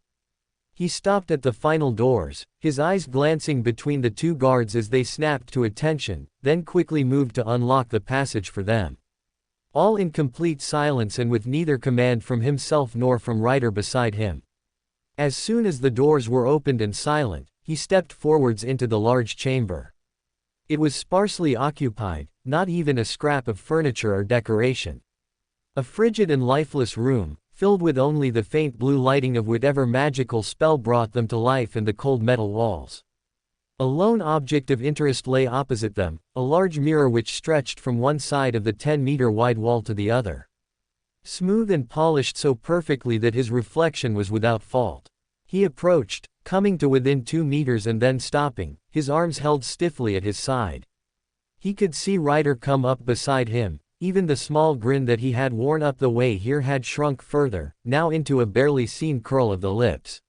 He stopped at the final doors, his eyes glancing between the two guards as they snapped to attention, then quickly moved to unlock the passage for them. All in complete silence and with neither command from himself nor from Ryder beside him. As soon as the doors were opened and silent, he stepped forwards into the large chamber. It was sparsely occupied, not even a scrap of furniture or decoration. A frigid and lifeless room, filled with only the faint blue lighting of whatever magical spell brought them to life and the cold metal walls. A lone object of interest lay opposite them, a large mirror which stretched from one side of the 10-meter-wide wall to the other. Smooth and polished so perfectly that his reflection was without fault. He approached, coming to within 2 meters and then stopping, his arms held stiffly at his side. He could see Ryder come up beside him, even the small grin that he had worn up the way here had shrunk further, now into a barely seen curl of the lips.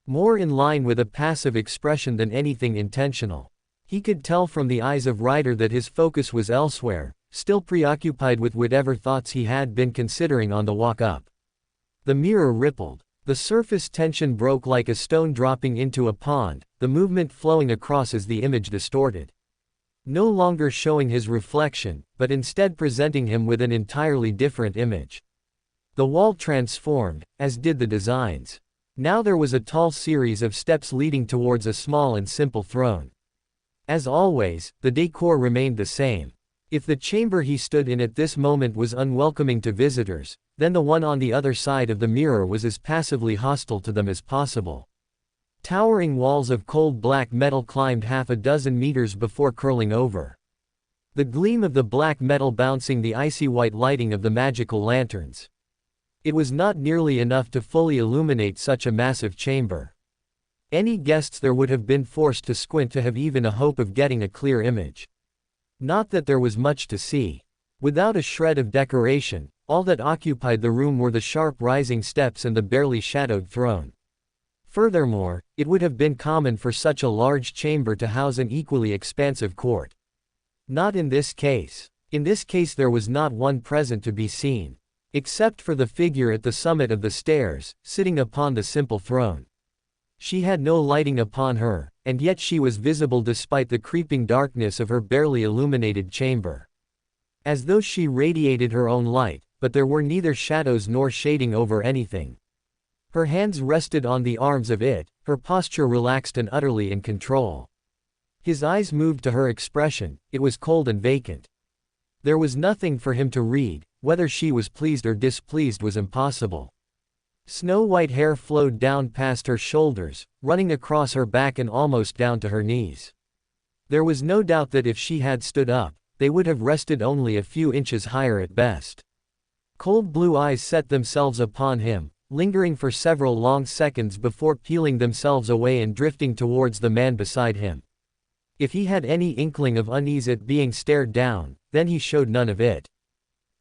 More in line with a passive expression than anything intentional. He could tell from the eyes of Ryder that his focus was elsewhere, still preoccupied with whatever thoughts he had been considering on the walk up. The mirror rippled. The surface tension broke like a stone dropping into a pond, the movement flowing across as the image distorted. No longer showing his reflection, but instead presenting him with an entirely different image. The wall transformed, as did the designs. Now there was a tall series of steps leading towards a small and simple throne. As always, the decor remained the same. If the chamber he stood in at this moment was unwelcoming to visitors, then the one on the other side of the mirror was as passively hostile to them as possible. Towering walls of cold black metal climbed half a dozen meters before curling over. The gleam of the black metal bouncing the icy white lighting of the magical lanterns. It was not nearly enough to fully illuminate such a massive chamber. Any guests there would have been forced to squint to have even a hope of getting a clear image. Not that there was much to see. Without a shred of decoration, all that occupied the room were the sharp rising steps and the barely shadowed throne. Furthermore, it would have been common for such a large chamber to house an equally expansive court. Not in this case. In this case there was not one present to be seen. Except for the figure at the summit of the stairs, sitting upon the simple throne. She had no lighting upon her, and yet she was visible despite the creeping darkness of her barely illuminated chamber. As though she radiated her own light, but there were neither shadows nor shading over anything. Her hands rested on the arms of it, her posture relaxed and utterly in control. His eyes moved to her expression, it was cold and vacant. There was nothing for him to read, whether she was pleased or displeased was impossible. Snow-white hair flowed down past her shoulders, running across her back and almost down to her knees. There was no doubt that if she had stood up, they would have rested only a few inches higher at best. Cold blue eyes set themselves upon him, lingering for several long seconds before peeling themselves away and drifting towards the man beside him. If he had any inkling of unease at being stared down, then he showed none of it.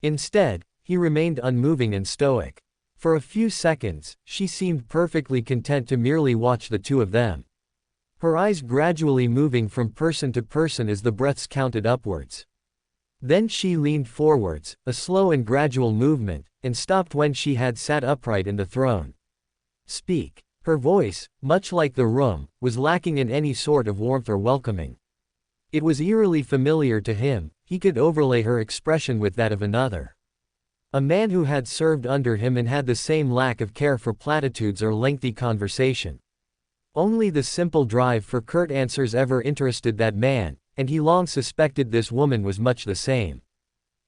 Instead, he remained unmoving and stoic. For a few seconds, she seemed perfectly content to merely watch the two of them. Her eyes gradually moving from person to person as the breaths counted upwards. Then she leaned forwards, a slow and gradual movement, and stopped when she had sat upright in the throne. Speak. Her voice, much like the room, was lacking in any sort of warmth or welcoming. It was eerily familiar to him, he could overlay her expression with that of another. A man who had served under him and had the same lack of care for platitudes or lengthy conversation. Only the simple drive for curt answers ever interested that man, and he long suspected this woman was much the same.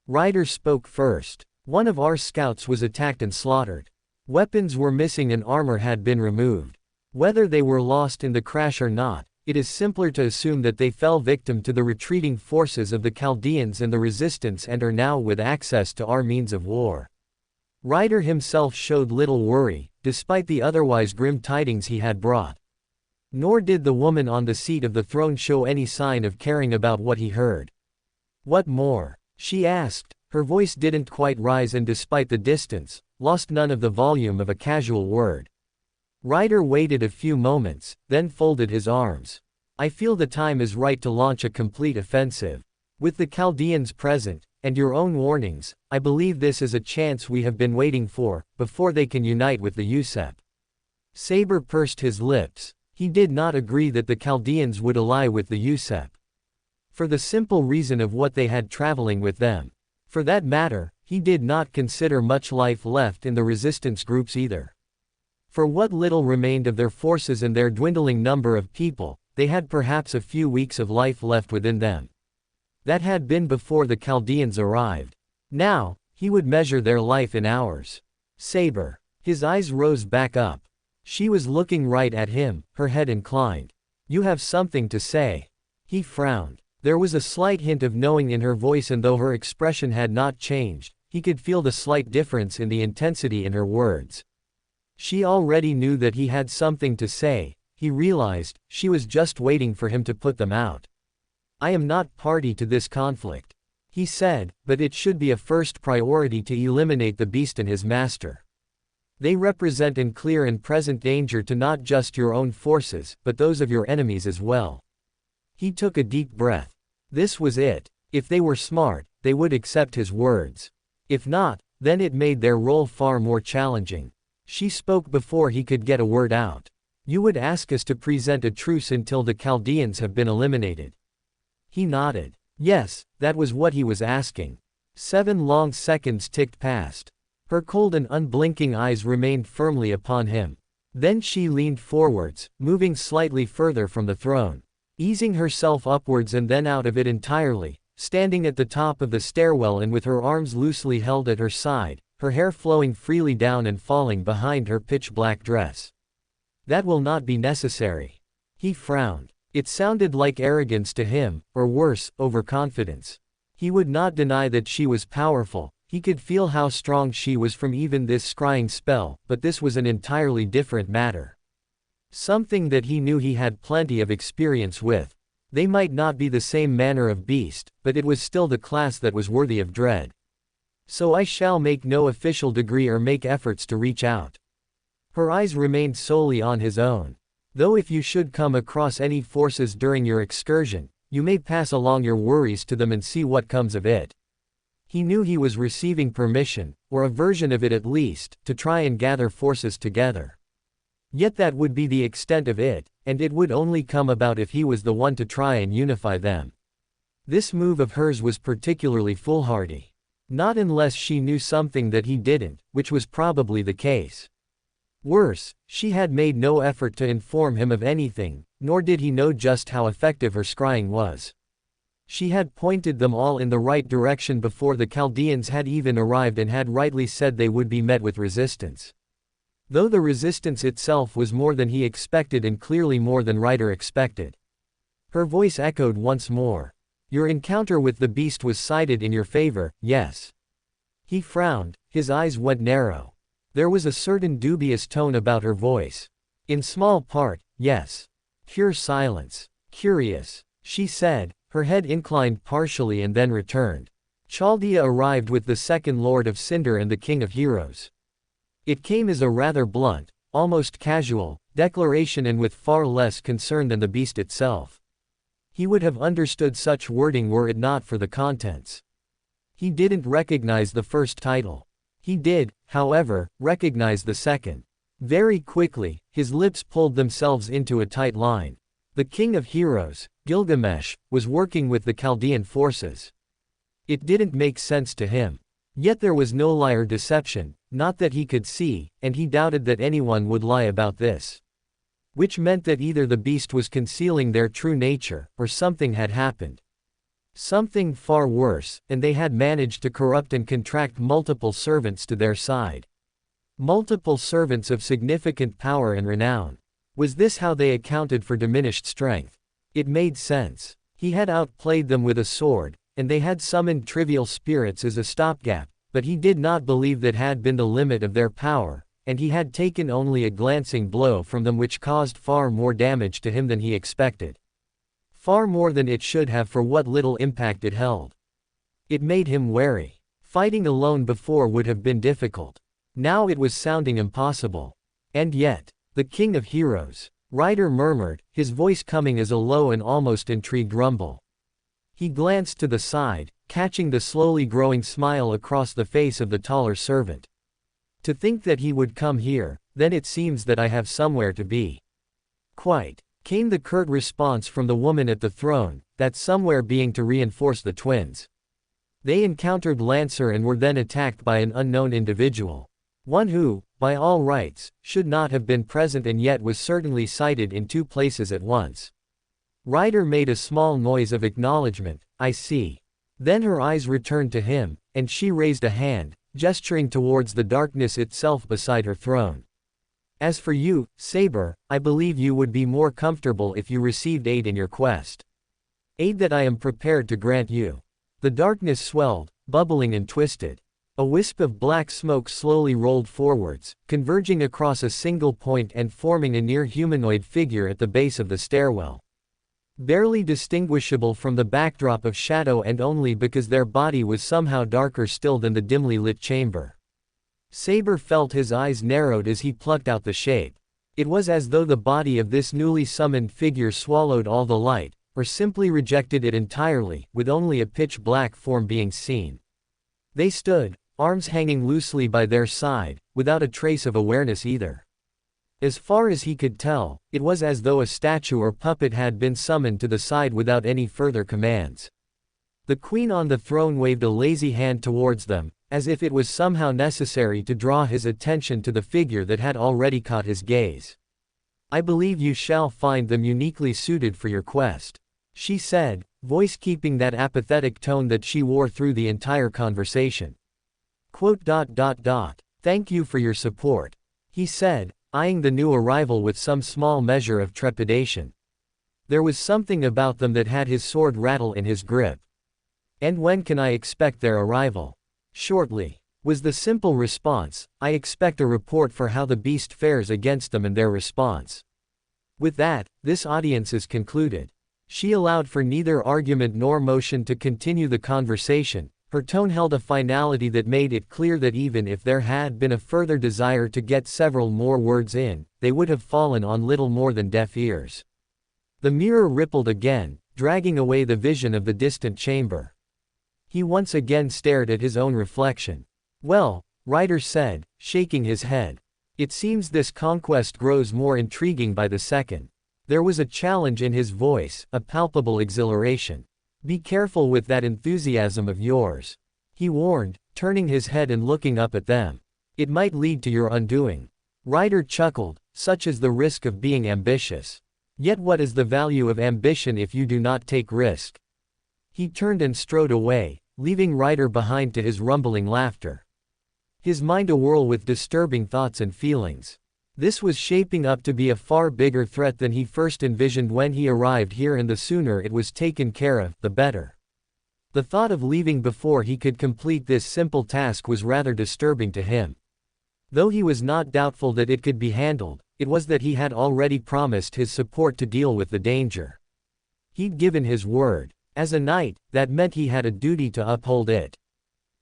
Ryder spoke first. One of our scouts was attacked and slaughtered. Weapons were missing and armor had been removed. Whether they were lost in the crash or not, it is simpler to assume that they fell victim to the retreating forces of the Chaldeans and the resistance and are now with access to our means of war. Ryder himself showed little worry, despite the otherwise grim tidings he had brought. Nor did the woman on the seat of the throne show any sign of caring about what he heard. What more? She asked. Her voice didn't quite rise and despite the distance, lost none of the volume of a casual word. Ryder waited a few moments, then folded his arms. I feel the time is right to launch a complete offensive. With the Chaldeans present, and your own warnings, I believe this is a chance we have been waiting for, before they can unite with the Usep. Saber pursed his lips. He did not agree that the Chaldeans would ally with the Usep. For the simple reason of what they had traveling with them. For that matter, he did not consider much life left in the resistance groups either. For what little remained of their forces and their dwindling number of people, they had perhaps a few weeks of life left within them. That had been before the Chaldeans arrived. Now, he would measure their life in hours. Saber. His eyes rose back up. She was looking right at him, her head inclined. You have something to say. He frowned. There was a slight hint of knowing in her voice, and though her expression had not changed, he could feel the slight difference in the intensity in her words. She already knew that he had something to say. He realized, she was just waiting for him to put them out. I am not party to this conflict, he said, but it should be a first priority to eliminate the beast and his master. They represent in clear and present danger to not just your own forces, but those of your enemies as well. He took a deep breath. This was it. If they were smart, they would accept his words. If not, then it made their role far more challenging. She spoke before he could get a word out. You would ask us to present a truce until the Chaldeans have been eliminated. He nodded. Yes, that was what he was asking. 7 long seconds ticked past. Her cold and unblinking eyes remained firmly upon him. Then she leaned forwards, moving slightly further from the throne. Easing herself upwards and then out of it entirely, standing at the top of the stairwell and with her arms loosely held at her side, her hair flowing freely down and falling behind her pitch-black dress. That will not be necessary. He frowned. It sounded like arrogance to him, or worse, overconfidence. He would not deny that she was powerful, he could feel how strong she was from even this scrying spell, but this was an entirely different matter. Something that he knew he had plenty of experience with. They might not be the same manner of beast, but it was still the class that was worthy of dread. So I shall make no official degree or make efforts to reach out. Her eyes remained solely on his own. Though if you should come across any forces during your excursion, you may pass along your worries to them and see what comes of it. He knew he was receiving permission, or a version of it at least, to try and gather forces together. Yet that would be the extent of it, and it would only come about if he was the one to try and unify them. This move of hers was particularly foolhardy. Not unless she knew something that he didn't, which was probably the case. Worse, she had made no effort to inform him of anything, nor did he know just how effective her scrying was. She had pointed them all in the right direction before the Chaldeans had even arrived and had rightly said they would be met with resistance. Though the resistance itself was more than he expected and clearly more than Ryder expected. Her voice echoed once more. Your encounter with the beast was cited in your favor, yes. He frowned, his eyes went narrow. There was a certain dubious tone about her voice. In small part, yes. Pure silence. Curious, she said, her head inclined partially and then returned. Chaldea arrived with the second Lord of Cinder and the King of Heroes. It came as a rather blunt, almost casual, declaration and with far less concern than the beast itself. He would have understood such wording were it not for the contents. He didn't recognize the first title. He did, however, recognize the second. Very quickly, his lips pulled themselves into a tight line. The King of Heroes, Gilgamesh, was working with the Chaldean forces. It didn't make sense to him. Yet there was no lie or deception, not that he could see, and he doubted that anyone would lie about this. Which meant that either the beast was concealing their true nature, or something had happened. Something far worse, and they had managed to corrupt and contract multiple servants to their side. Multiple servants of significant power and renown. Was this how they accounted for diminished strength? It made sense. He had outplayed them with a sword, and they had summoned trivial spirits as a stopgap, but he did not believe that had been the limit of their power, and he had taken only a glancing blow from them which caused far more damage to him than he expected. Far more than it should have for what little impact it held. It made him wary. Fighting alone before would have been difficult. Now it was sounding impossible. And yet, the King of Heroes, Ryder murmured, his voice coming as a low and almost intrigued rumble. He glanced to the side, catching the slowly growing smile across the face of the taller servant. To think that he would come here, then it seems that I have somewhere to be. Quite. Came the curt response from the woman at the throne, that somewhere being to reinforce the twins. They encountered Lancer and were then attacked by an unknown individual. One who, by all rights, should not have been present and yet was certainly sighted in two places at once. Ryder made a small noise of acknowledgement, I see. Then her eyes returned to him, and she raised a hand, gesturing towards the darkness itself beside her throne. As for you, Saber, I believe you would be more comfortable if you received aid in your quest. Aid that I am prepared to grant you. The darkness swelled, bubbling and twisted. A wisp of black smoke slowly rolled forwards, converging across a single point and forming a near-humanoid figure at the base of the stairwell. Barely distinguishable from the backdrop of shadow and only because their body was somehow darker still than the dimly lit chamber. Saber felt his eyes narrowed as he plucked out the shape. It was as though the body of this newly summoned figure swallowed all the light, or simply rejected it entirely, with only a pitch-black form being seen. They stood, arms hanging loosely by their side, without a trace of awareness either. As far as he could tell, it was as though a statue or puppet had been summoned to the side without any further commands. The queen on the throne waved a lazy hand towards them, as if it was somehow necessary to draw his attention to the figure that had already caught his gaze. I believe you shall find them uniquely suited for your quest, she said, voice keeping that apathetic tone that she wore through the entire conversation. Thank you for your support, he said, eyeing the new arrival with some small measure of trepidation. There was something about them that had his sword rattle in his grip. And when can I expect their arrival? Shortly, was the simple response. I expect a report for how the beast fares against them and their response. With that, this audience is concluded. She allowed for neither argument nor motion to continue the conversation. Her tone held a finality that made it clear that even if there had been a further desire to get several more words in, they would have fallen on little more than deaf ears. The mirror rippled again, dragging away the vision of the distant chamber. He once again stared at his own reflection. "Well," Ryder said, shaking his head. "It seems this conquest grows more intriguing by the second." There was a challenge in his voice, a palpable exhilaration. "Be careful with that enthusiasm of yours," he warned, turning his head and looking up at them. "It might lead to your undoing." Ryder chuckled. "Such is the risk of being ambitious. Yet what is the value of ambition if you do not take risk?" He turned and strode away, leaving Ryder behind to his rumbling laughter. His mind awhirl with disturbing thoughts and feelings. This was shaping up to be a far bigger threat than he first envisioned when he arrived here, and the sooner it was taken care of, the better. The thought of leaving before he could complete this simple task was rather disturbing to him. Though he was not doubtful that it could be handled, it was that he had already promised his support to deal with the danger. He'd given his word. As a knight, that meant he had a duty to uphold it.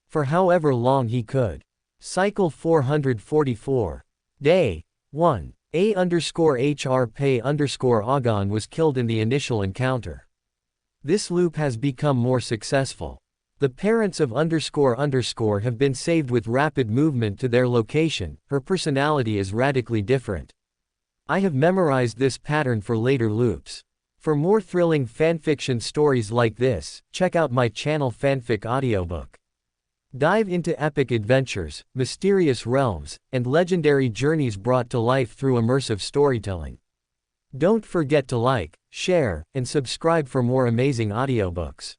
For however long he could. Cycle 444. Day 1. A_HR Pei_Agon was killed in the initial encounter. This loop has become more successful. The parents of __ have been saved with rapid movement to their location. Her personality is radically different. I have memorized this pattern for later loops. For more thrilling fanfiction stories like this, check out my channel Fanfic Audiobook. Dive into epic adventures, mysterious realms, and legendary journeys brought to life through immersive storytelling. Don't forget to like, share, and subscribe for more amazing audiobooks.